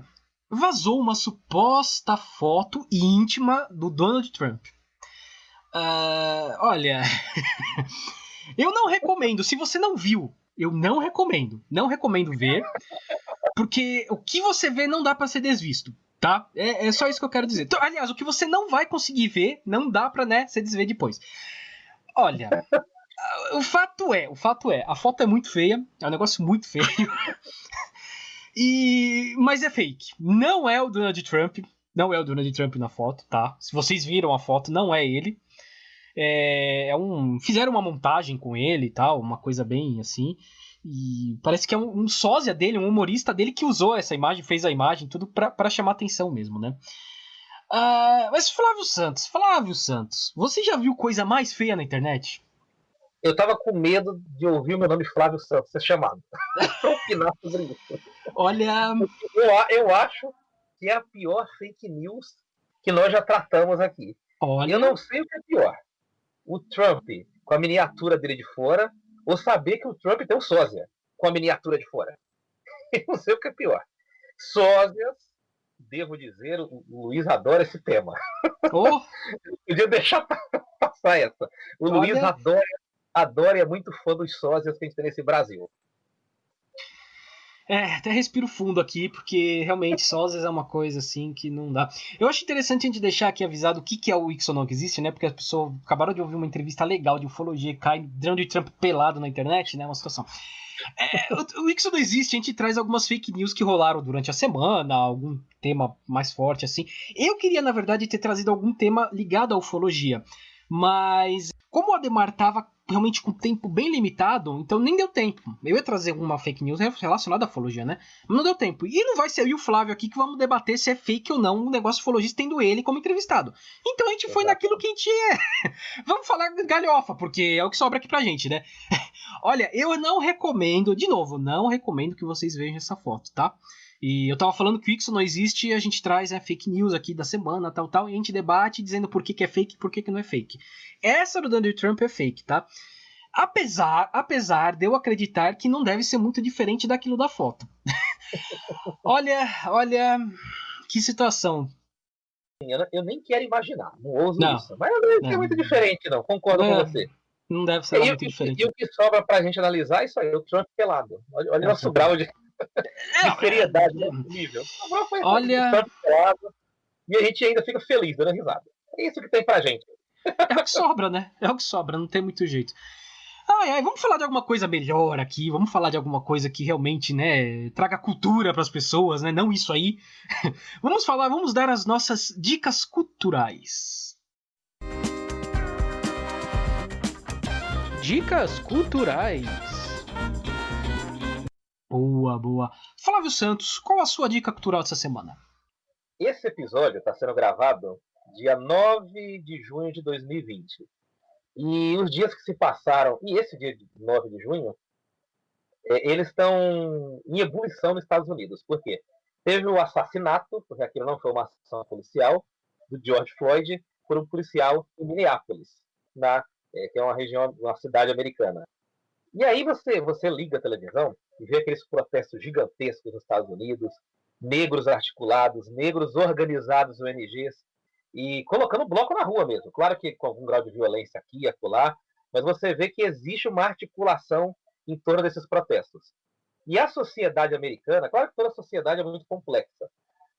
vazou uma suposta foto íntima do Donald Trump. Olha, eu não recomendo. Se você não viu, eu não recomendo. Não recomendo ver, porque o que você vê não dá pra ser desvisto, tá? É só isso que eu quero dizer. Então, aliás, o que você não vai conseguir ver, não dá pra, né, se desver depois. Olha, o fato é, a foto é muito feia, é um negócio muito feio. Mas é fake. Não é o Donald Trump. Não é o Donald Trump na foto, tá? Se vocês viram a foto, não é ele. Fizeram uma montagem com ele e tal, uma coisa bem assim. E parece que é um sósia dele, um humorista dele que usou essa imagem, fez a imagem, tudo pra chamar atenção mesmo, né? Mas Flávio Santos, você já viu coisa mais feia na internet? Eu tava com medo de ouvir o meu nome Flávio Santos ser chamado. Pra opinar sobre isso. Olha. Eu acho que é a pior fake news que nós já tratamos aqui. Olha. Eu não sei o que é pior. O Trump com a miniatura dele de fora, ou saber que o Trump tem um sósia com a miniatura de fora. Eu não sei o que é pior. Sósias, devo dizer, o Luiz adora esse tema. Oh. Podia deixar passar essa. O Luiz adora e é muito fã dos sósias que a gente tem nesse Brasil. Até respiro fundo aqui, porque realmente sósias é uma coisa assim que não dá. Eu acho interessante a gente deixar aqui avisado o que é o Ixo Não Existe, né? Porque as pessoas acabaram de ouvir uma entrevista legal de ufologia e cai Donald Trump pelado na internet, né? Uma situação. O Ixo Não Existe, a gente traz algumas fake news que rolaram durante a semana, algum tema mais forte assim. Eu queria, na verdade, ter trazido algum tema ligado à ufologia, mas como o Ademar tava realmente com tempo bem limitado, então nem deu tempo. Eu ia trazer uma fake news relacionada à ufologia, né? Mas não deu tempo. E não vai ser eu e o Flávio aqui que vamos debater se é fake ou não um negócio ufologista tendo ele como entrevistado. Então a gente foi naquilo que a gente é. Vamos falar galhofa, porque é o que sobra aqui pra gente, né? Olha, eu não recomendo, de novo, não recomendo que vocês vejam essa foto, tá? E eu tava falando que o Ixo Não Existe e a gente traz fake news aqui da semana, tal, e a gente debate dizendo por que é fake e por que não é fake. Essa do Donald Trump é fake, tá? Apesar de eu acreditar que não deve ser muito diferente daquilo da foto. Olha, que situação. Eu nem quero imaginar, não ouso isso. Mas não deve ser muito diferente, não. Concordo com você. Não deve ser muito diferente. E o que sobra pra gente analisar é isso aí, o Trump pelado. Olha o nosso grau de seriedade nesse nível. Olha. O Trump pelado, e a gente ainda fica feliz, dando risada. É isso que tem pra gente. É o que sobra, né? É o que sobra, não tem muito jeito. Vamos falar de alguma coisa melhor aqui, vamos falar de alguma coisa que realmente, né, traga cultura para as pessoas, né? Não isso aí. Vamos dar as nossas dicas culturais. Dicas culturais. Boa. Flávio Santos, qual a sua dica cultural dessa semana? Esse episódio está sendo gravado dia 9 de junho de 2020. E os dias que se passaram, e esse dia de 9 de junho, eles estão em ebulição nos Estados Unidos. Por quê? Teve o assassinato, porque aquilo não foi uma ação policial, do George Floyd por um policial em Minneapolis, que é uma região, uma cidade americana. E aí você liga a televisão e vê aqueles protestos gigantescos nos Estados Unidos, negros articulados, negros organizados, ONGs, e colocando bloco na rua mesmo. Claro que com algum grau de violência aqui e acolá, mas você vê que existe uma articulação em torno desses protestos. E a sociedade americana, claro que toda a sociedade é muito complexa,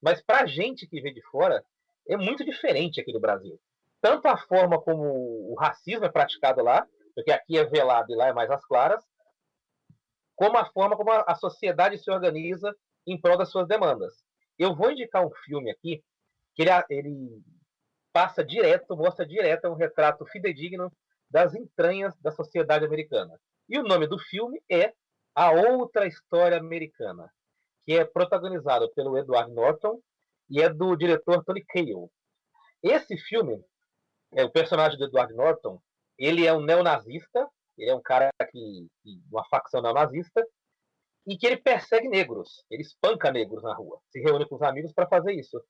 mas para a gente que vê de fora, é muito diferente aqui no Brasil. Tanto a forma como o racismo é praticado lá, porque aqui é velado e lá é mais às claras, como a forma como a sociedade se organiza em prol das suas demandas. Eu vou indicar um filme aqui, que ele mostra direto um retrato fidedigno das entranhas da sociedade americana. E o nome do filme é A Outra História Americana, que é protagonizado pelo Edward Norton e é do diretor Tony Kaye. Esse filme, o personagem do Edward Norton, ele é um neonazista, ele é um cara uma facção neonazista, e que ele persegue negros, ele espanca negros na rua, se reúne com os amigos para fazer isso.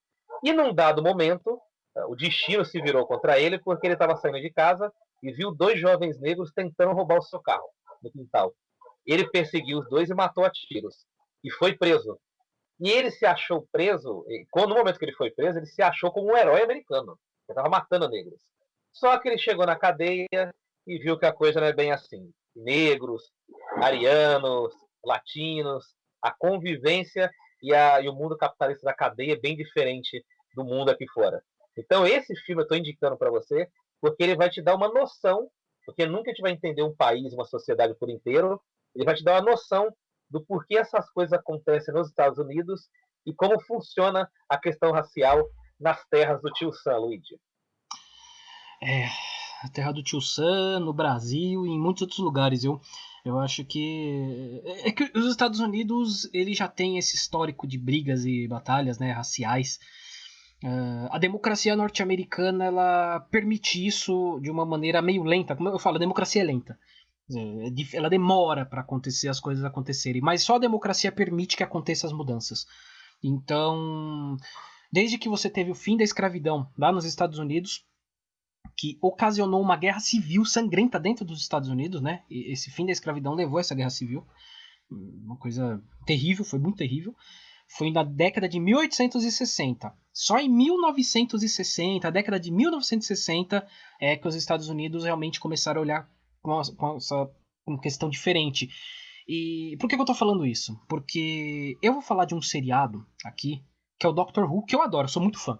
E num dado momento, o destino se virou contra ele porque ele estava saindo de casa e viu 2 jovens negros tentando roubar o seu carro no quintal. Ele perseguiu os 2 e matou a tiros. E foi preso. E ele se achou preso, no momento que ele foi preso, ele se achou como um herói americano. Ele estava matando negros. Só que ele chegou na cadeia e viu que a coisa não é bem assim. Negros, arianos, latinos, a convivência e o mundo capitalista da cadeia é bem diferente do mundo aqui fora. Então esse filme eu estou indicando para você porque ele vai te dar uma noção, porque nunca a gente vai entender um país, uma sociedade por inteiro, ele vai te dar uma noção do porquê essas coisas acontecem nos Estados Unidos e como funciona a questão racial nas terras do tio Sam, Luigi. A terra do Tio Sam, no Brasil e em muitos outros lugares. Eu acho que... É que os Estados Unidos, ele já tem esse histórico de brigas e batalhas, né, raciais. A democracia norte-americana, ela permite isso de uma maneira meio lenta. Como eu falo, a democracia é lenta. Ela demora para acontecer, as coisas acontecerem. Mas só a democracia permite que aconteçam as mudanças. Então, desde que você teve o fim da escravidão lá nos Estados Unidos, que ocasionou uma guerra civil sangrenta dentro dos Estados Unidos, né? E esse fim da escravidão levou a essa guerra civil. Uma coisa terrível, foi muito terrível. Foi na década de 1860. Só em 1960, a década de 1960, é que os Estados Unidos realmente começaram a olhar com essa questão diferente. E por que eu tô falando isso? Porque eu vou falar de um seriado aqui, que é o Doctor Who, que eu adoro, sou muito fã.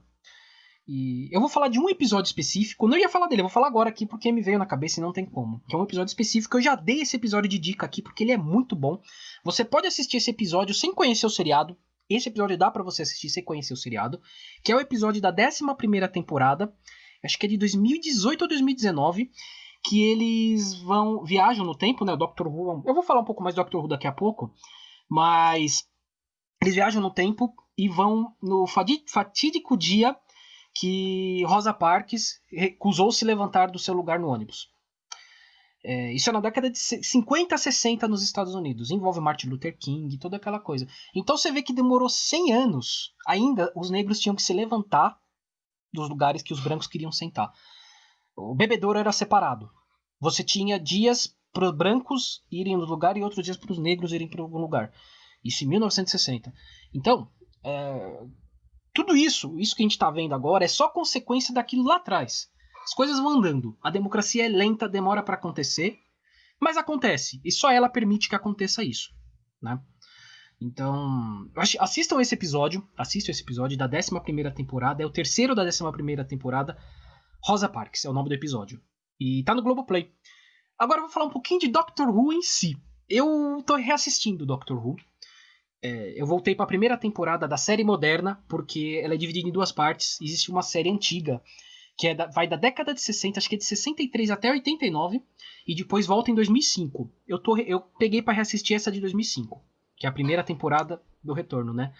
E eu vou falar de um episódio específico, não ia falar dele, eu vou falar agora aqui porque me veio na cabeça e não tem como. Que é um episódio específico, eu já dei esse episódio de dica aqui porque ele é muito bom. Você pode assistir esse episódio sem conhecer o seriado. Esse episódio dá pra você assistir sem conhecer o seriado. Que é o episódio da 11ª temporada, acho que é de 2018 ou 2019, que eles viajam no tempo, né, o Doctor Who. Eu vou falar um pouco mais do Doctor Who daqui a pouco, mas eles viajam no tempo e vão no fatídico dia que Rosa Parks recusou se levantar do seu lugar no ônibus. Isso é na década de 50, 60 nos Estados Unidos. Envolve Martin Luther King, toda aquela coisa. Então você vê que demorou 100 anos. Ainda os negros tinham que se levantar dos lugares que os brancos queriam sentar. O bebedouro era separado. Você tinha dias para os brancos irem no lugar e outros dias para os negros irem para algum lugar. Isso em 1960. Então, tudo isso que a gente está vendo agora é só consequência daquilo lá atrás. As coisas vão andando. A democracia é lenta, demora para acontecer, mas acontece. E só ela permite que aconteça isso, né? Então, assistam esse episódio da 11ª temporada. É o terceiro da 11ª temporada. Rosa Parks é o nome do episódio. E tá no Globoplay. Agora eu vou falar um pouquinho de Doctor Who em si. Eu tô reassistindo Doctor Who. Eu voltei para a primeira temporada da série moderna, porque ela é dividida em duas partes. Existe uma série antiga, que vai da década de 60, acho que é de 63 até 89, e depois volta em 2005. Eu peguei para reassistir essa de 2005, que é a primeira temporada do retorno, né?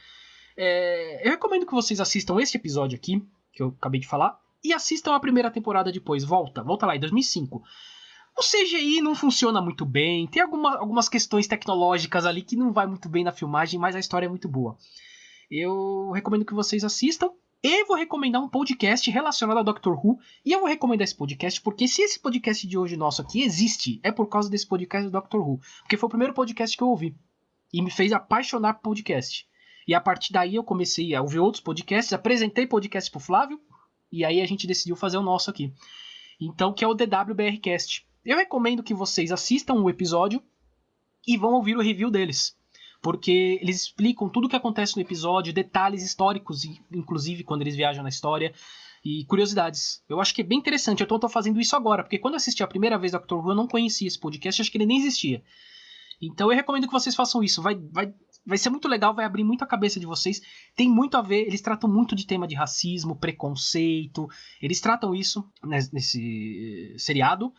Eu recomendo que vocês assistam esse episódio aqui, que eu acabei de falar, e assistam a primeira temporada depois. Volta lá, em 2005. O CGI não funciona muito bem, tem algumas questões tecnológicas ali que não vai muito bem na filmagem, mas a história é muito boa. Eu recomendo que vocês assistam, e vou recomendar um podcast relacionado ao Doctor Who, e eu vou recomendar esse podcast porque se esse podcast de hoje nosso aqui existe, é por causa desse podcast do Doctor Who, porque foi o primeiro podcast que eu ouvi, e me fez apaixonar por podcast. E a partir daí eu comecei a ouvir outros podcasts, apresentei podcast pro Flávio, e aí a gente decidiu fazer o nosso aqui. Então, que é o DWBRcast. Eu recomendo que vocês assistam o episódio e vão ouvir o review deles. Porque eles explicam tudo o que acontece no episódio, detalhes históricos, inclusive quando eles viajam na história, e curiosidades. Eu acho que é bem interessante. Eu tô fazendo isso agora, porque quando eu assisti a primeira vez Doctor Who, eu não conhecia esse podcast, acho que ele nem existia. Então eu recomendo que vocês façam isso. Vai ser muito legal, vai abrir muito a cabeça de vocês. Tem muito a ver, eles tratam muito de tema de racismo, preconceito. Eles tratam isso nesse seriado.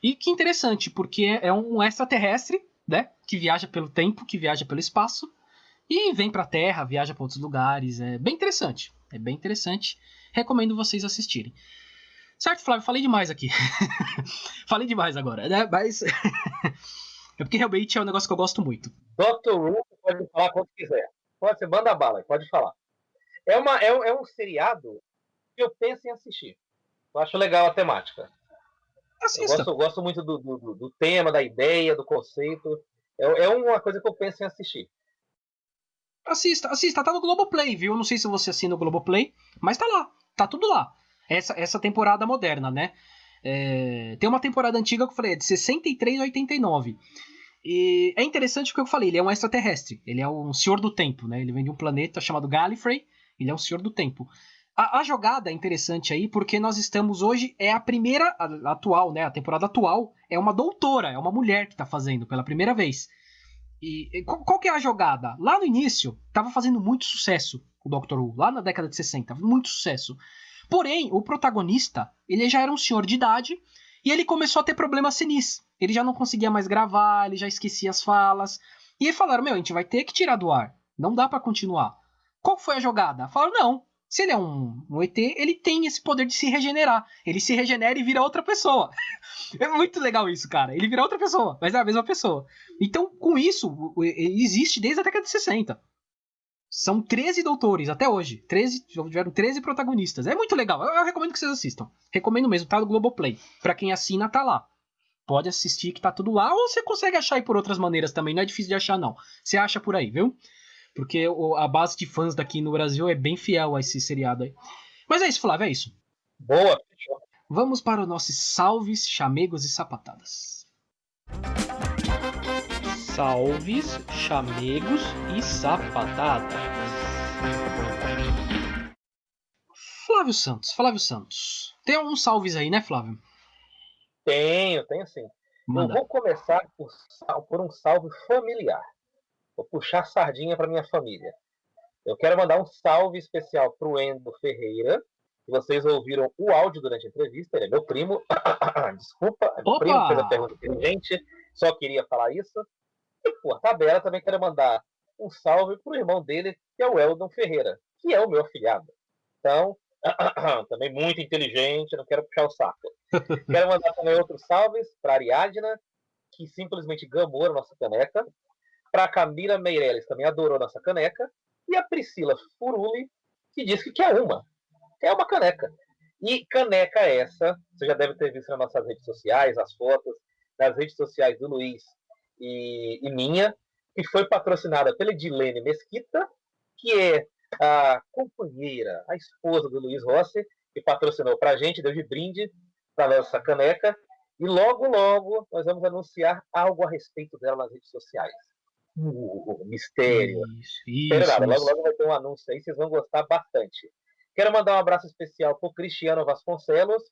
E que interessante, porque é um extraterrestre, né, que viaja pelo tempo, que viaja pelo espaço, e vem pra Terra, viaja pra outros lugares. É bem interessante. Recomendo vocês assistirem. Certo, Flávio? Falei demais aqui. Falei demais agora, né? Mas... é porque realmente é um negócio que eu gosto muito. Doctor Who, pode falar quando quiser. Pode, manda bala, pode falar. É um seriado que eu penso em assistir. Eu acho legal a temática. Assista. Eu gosto muito do tema, da ideia, do conceito. É uma coisa que eu penso em assistir. Assista. Tá no Globoplay, viu? Não sei se você assina o Globoplay, mas tá lá. Tá tudo lá. Essa temporada moderna, né? Tem uma temporada antiga que eu falei, é de 63 a 89. E é interessante porque eu falei, ele é um extraterrestre, ele é um senhor do tempo, né? Ele vem de um planeta chamado Gallifrey, ele é um senhor do tempo. A jogada é interessante aí porque nós estamos hoje, é a primeira, a atual, né? A temporada atual é uma doutora, é uma mulher que tá fazendo pela primeira vez. E qual que é a jogada? Lá no início, tava fazendo muito sucesso o Doctor Who, lá na década de 60, muito sucesso. Porém, o protagonista, ele já era um senhor de idade e ele começou a ter problemas senis. Ele já não conseguia mais gravar, ele já esquecia as falas. E aí falaram, a gente vai ter que tirar do ar. Não dá pra continuar. Qual foi a jogada? Falaram, não. Se ele é um ET, ele tem esse poder de se regenerar. Ele se regenera e vira outra pessoa. É muito legal isso, cara. Ele vira outra pessoa, mas é a mesma pessoa. Então, com isso, ele existe desde a década de 60. São 13 doutores até hoje. Tiveram 13 protagonistas. É muito legal. Eu recomendo que vocês assistam. Recomendo mesmo. Tá no Globoplay. Pra quem assina, tá lá. Pode assistir que tá tudo lá. Ou você consegue achar aí por outras maneiras também. Não é difícil de achar, não. Você acha por aí, viu? Porque a base de fãs daqui no Brasil é bem fiel a esse seriado aí. Mas é isso, Flávio. É isso. Boa. Vamos para os nossos salves, chamegos e sapatadas. Salves, chamegos e sapatadas. Flávio Santos. Tem alguns salves aí, né, Flávio? Tenho sim. Manda. Eu vou começar por um salve familiar. Vou puxar a sardinha para minha família. Eu quero mandar um salve especial para o Endo Ferreira. Vocês ouviram o áudio durante a entrevista. Ele é meu primo. Desculpa, é meu primo que fez a pergunta inteligente. Só queria falar isso. E por tabela, também quero mandar um salve pro irmão dele, que é o Eldon Ferreira, que é o meu afilhado. Então, também muito inteligente, não quero puxar o saco. Quero mandar também outros salves para a Ariadna, que simplesmente gamou a nossa caneca. Para a Camila Meirelles, também adorou nossa caneca. E a Priscila Furuli, que disse que quer uma. Quer uma caneca. E caneca essa, você já deve ter visto nas nossas redes sociais, as fotos, nas redes sociais do Luiz e minha, que foi patrocinada pela Edilene Mesquita, que é a companheira, a esposa do Luiz Rossi, que patrocinou para a gente, deu de brinde para nossa caneca. E logo, logo, nós vamos anunciar algo a respeito dela nas redes sociais. Mistério. Espera nada, logo, logo vai ter um anúncio aí, vocês vão gostar bastante. Quero mandar um abraço especial para o Cristiano Vasconcelos.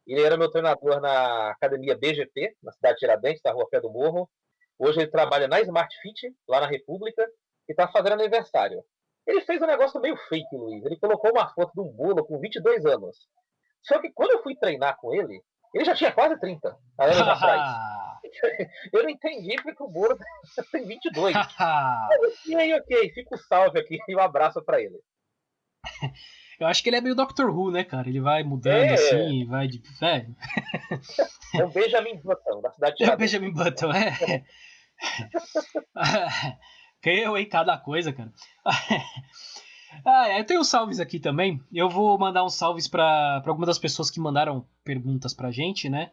Ele era meu treinador na academia BGP, na cidade de Tiradentes, na Rua Pé do Morro. Hoje ele trabalha na Smart Fit, lá na República, e está fazendo aniversário. Ele fez um negócio meio fake, Luiz. Ele colocou uma foto de um bolo com 22 anos. Só que quando eu fui treinar com ele, ele já tinha quase 30 anos atrás. Eu não entendi porque o bolo tem 22. ok, fica o salve aqui e um abraço para ele. Eu acho que ele é meio Doctor Who, né, cara? Ele vai mudando assim, vai de. É o Benjamin Button, da cidade de Tiradentes. É o Benjamin Button, Que eu, hein? Cada coisa, cara. Eu tenho salves aqui também. Eu vou mandar uns salves para algumas das pessoas que mandaram perguntas pra gente, né?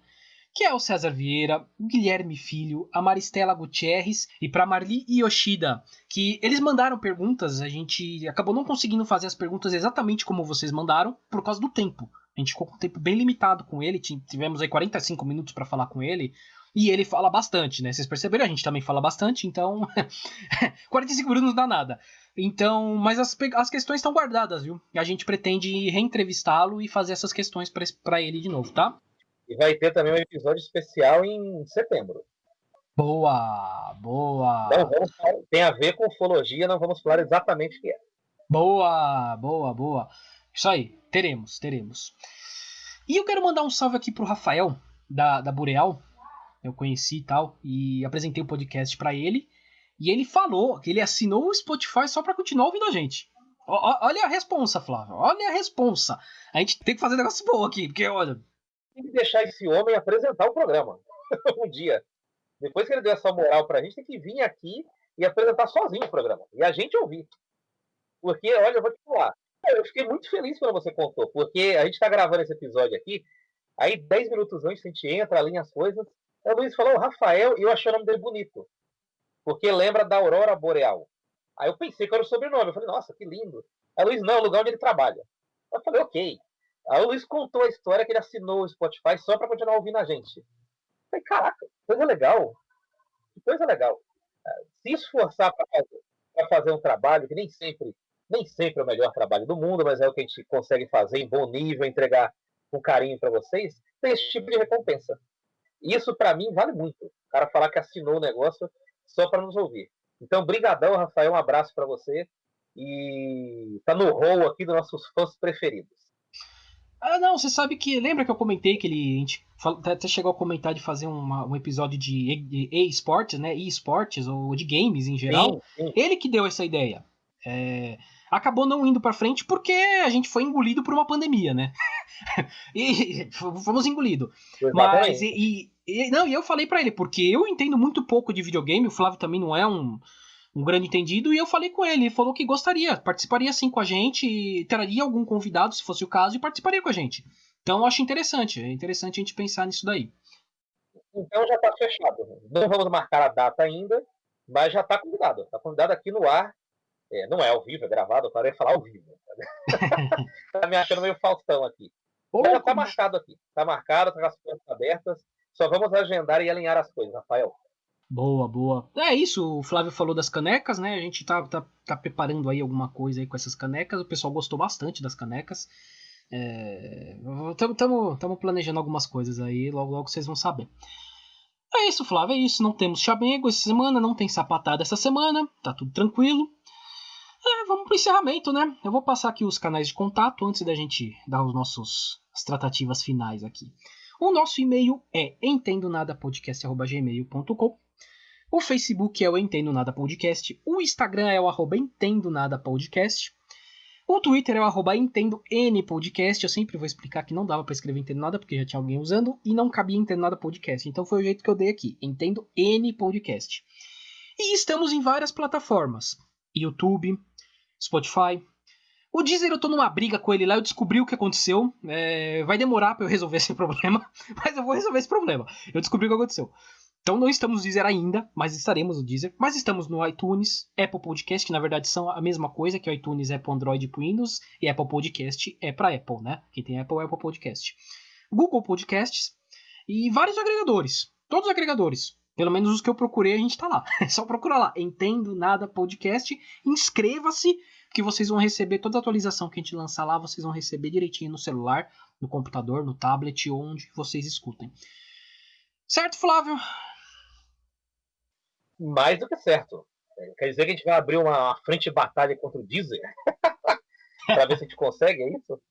Que é o César Vieira, o Guilherme Filho, a Maristela Gutierrez e para Marli Yoshida, que eles mandaram perguntas, a gente acabou não conseguindo fazer as perguntas exatamente como vocês mandaram, por causa do tempo. A gente ficou com um tempo bem limitado com ele, tivemos aí 45 minutos para falar com ele, e ele fala bastante, né? Vocês perceberam? A gente também fala bastante, então 45 minutos não dá nada. Então, mas as questões estão guardadas, viu? A gente pretende reentrevistá-lo e fazer essas questões para ele de novo, tá? E vai ter também um episódio especial em setembro. Boa! Não vamos falar, tem a ver com ufologia, não vamos falar exatamente o que é. Boa! Isso aí, teremos. E eu quero mandar um salve aqui pro Rafael, da Boreal. Eu conheci e tal, e apresentei o podcast pra ele. E ele falou que ele assinou o Spotify só pra continuar ouvindo a gente. Olha a responsa, Flávio. Olha a responsa. A gente tem que fazer um negócio bom aqui, porque olha... Tem que deixar esse homem apresentar o programa um dia. Depois que ele deu essa moral pra gente, tem que vir aqui e apresentar sozinho o programa. E a gente ouvir. Porque, olha, eu vou te falar. Eu fiquei muito feliz quando você contou. Porque a gente tá gravando esse episódio aqui. Aí, 10 minutos antes, a gente entra, alinha as coisas. Aí o Luiz falou, Rafael, e eu achei o nome dele bonito. Porque lembra da Aurora Boreal. Aí eu pensei que era o sobrenome. Eu falei, nossa, que lindo. Aí o Luiz, não, é o lugar onde ele trabalha. Eu falei, ok. Aí o Luiz contou a história que ele assinou o Spotify só para continuar ouvindo a gente. Eu falei, caraca, coisa legal. Que coisa legal. Se esforçar para fazer um trabalho que nem sempre é o melhor trabalho do mundo, mas é o que a gente consegue fazer em bom nível, entregar com carinho para vocês, tem esse tipo de recompensa. E isso, para mim, vale muito. O cara falar que assinou o negócio só para nos ouvir. Então, brigadão, Rafael, um abraço para você. E tá no hall aqui dos nossos fãs preferidos. Ah, não, você sabe que... Lembra que eu comentei que a gente até chegou a comentar de fazer um episódio de e-sports, né? E-sports, ou de games em geral. Sim. Ele que deu essa ideia. Acabou não indo pra frente porque a gente foi engolido por uma pandemia, né? E fomos engolidos. Mas, e eu falei pra ele, porque eu entendo muito pouco de videogame, o Flávio também não é um grande entendido, e eu falei com ele falou que gostaria, participaria sim com a gente, traria algum convidado, se fosse o caso, e participaria com a gente. Então eu acho interessante, a gente pensar nisso daí. Então já tá fechado. Não vamos marcar a data ainda, mas já tá convidado. Tá convidado aqui no ar. Não é ao vivo, é gravado, eu parei de falar ao vivo. Tá me achando meio Faustão aqui. Mas já tá marcado aqui. Tá marcado, tá com as portas abertas. Só vamos agendar e alinhar as coisas, Rafael. Boa. É isso, o Flávio falou das canecas, né? A gente tá preparando aí alguma coisa aí com essas canecas. O pessoal gostou bastante das canecas. Estamos planejando algumas coisas aí, logo vocês vão saber. É isso, Flávio, é isso. Não temos chamego essa semana, não tem sapatada essa semana, tá tudo tranquilo. Vamos pro encerramento, né? Eu vou passar aqui os canais de contato antes da gente dar as tratativas finais aqui. O nosso e-mail é entendonadapodcast@gmail.com. O Facebook é o Entendo Nada Podcast. O Instagram é o @entendonadapodcast. O Twitter é o @entendonpodcast. Eu sempre vou explicar que não dava para escrever Entendo Nada, porque já tinha alguém usando, e não cabia Entendo Nada Podcast. Então foi o jeito que eu dei aqui, Entendo N Podcast. E estamos em várias plataformas. YouTube, Spotify. O Deezer eu tô numa briga com ele lá, eu descobri o que aconteceu. Vai demorar pra eu resolver esse problema, mas eu vou resolver esse problema. Eu descobri o que aconteceu. Então não estamos no Deezer ainda, mas estaremos no Deezer. Mas estamos no iTunes, Apple Podcast, que na verdade são a mesma coisa, que o iTunes é para Android e para Windows, e Apple Podcast é para Apple, né? Quem tem Apple é Apple Podcast. Google Podcasts e vários agregadores. Todos os agregadores. Pelo menos os que eu procurei, a gente tá lá. É só procurar lá. Entendo Nada Podcast. Inscreva-se, que vocês vão receber toda a atualização que a gente lançar lá. Vocês vão receber direitinho no celular, no computador, no tablet, onde vocês escutem. Certo, Flávio? Mais do que certo. Quer dizer que a gente vai abrir uma frente de batalha contra o Deezer? Pra ver se a gente consegue, é isso?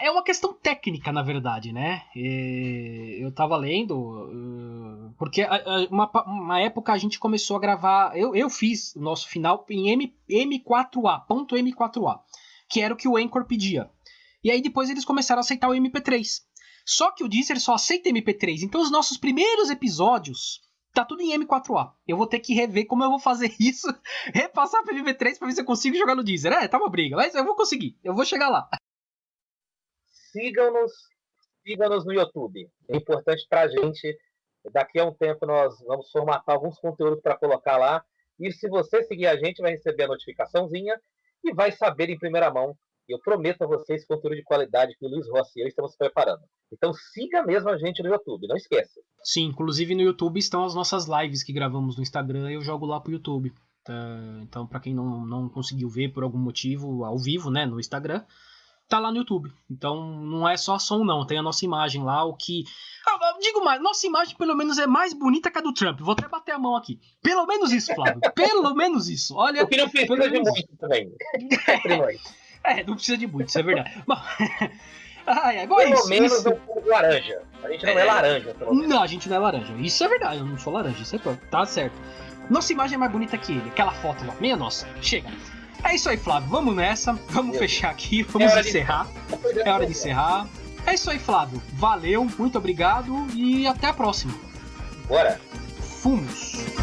É uma questão técnica, na verdade, né? Eu tava lendo, porque uma época a gente começou a gravar, eu fiz o nosso final em M4A, ponto .m4a, que era o que o Anchor pedia. E aí depois eles começaram a aceitar o MP3. Só que o Deezer só aceita MP3, então os nossos primeiros episódios tá tudo em M4A. Eu vou ter que rever como eu vou fazer isso, repassar para MP3 para ver se eu consigo jogar no Deezer. Tá uma briga, mas eu vou conseguir, eu vou chegar lá. Sigam-nos no YouTube. É importante pra gente. Daqui a um tempo nós vamos formatar alguns conteúdos para colocar lá. E se você seguir a gente, vai receber a notificaçãozinha e vai saber em primeira mão. Eu prometo a vocês conteúdo de qualidade que o Luiz Rossi e eu estamos preparando. Então siga mesmo a gente no YouTube, não esqueça. Sim, inclusive no YouTube estão as nossas lives que gravamos no Instagram e eu jogo lá pro YouTube. Então, para quem não conseguiu ver por algum motivo ao vivo, né, no Instagram, tá lá no YouTube. Então não é só som não, tem a nossa imagem lá, o que... digo mais, nossa imagem pelo menos é mais bonita que a do Trump. Vou até bater a mão aqui. Pelo menos isso, Flávio. Pelo menos isso. Olha, o que não precisa de muito também. Entre nós. Não precisa de muito, isso é verdade. Bom, pelo menos um pouco de laranja. A gente não é laranja, pelo menos. Não, a gente não é laranja. Isso é verdade, eu não sou laranja, isso é pronto. Tá certo. Nossa imagem é mais bonita que ele. Aquela foto lá, minha nossa. Chega. É isso aí, Flávio. Vamos nessa. Vamos fechar aqui. Vamos encerrar. É hora de encerrar. É isso aí, Flávio. Valeu, muito obrigado e até a próxima. Bora. Fumos.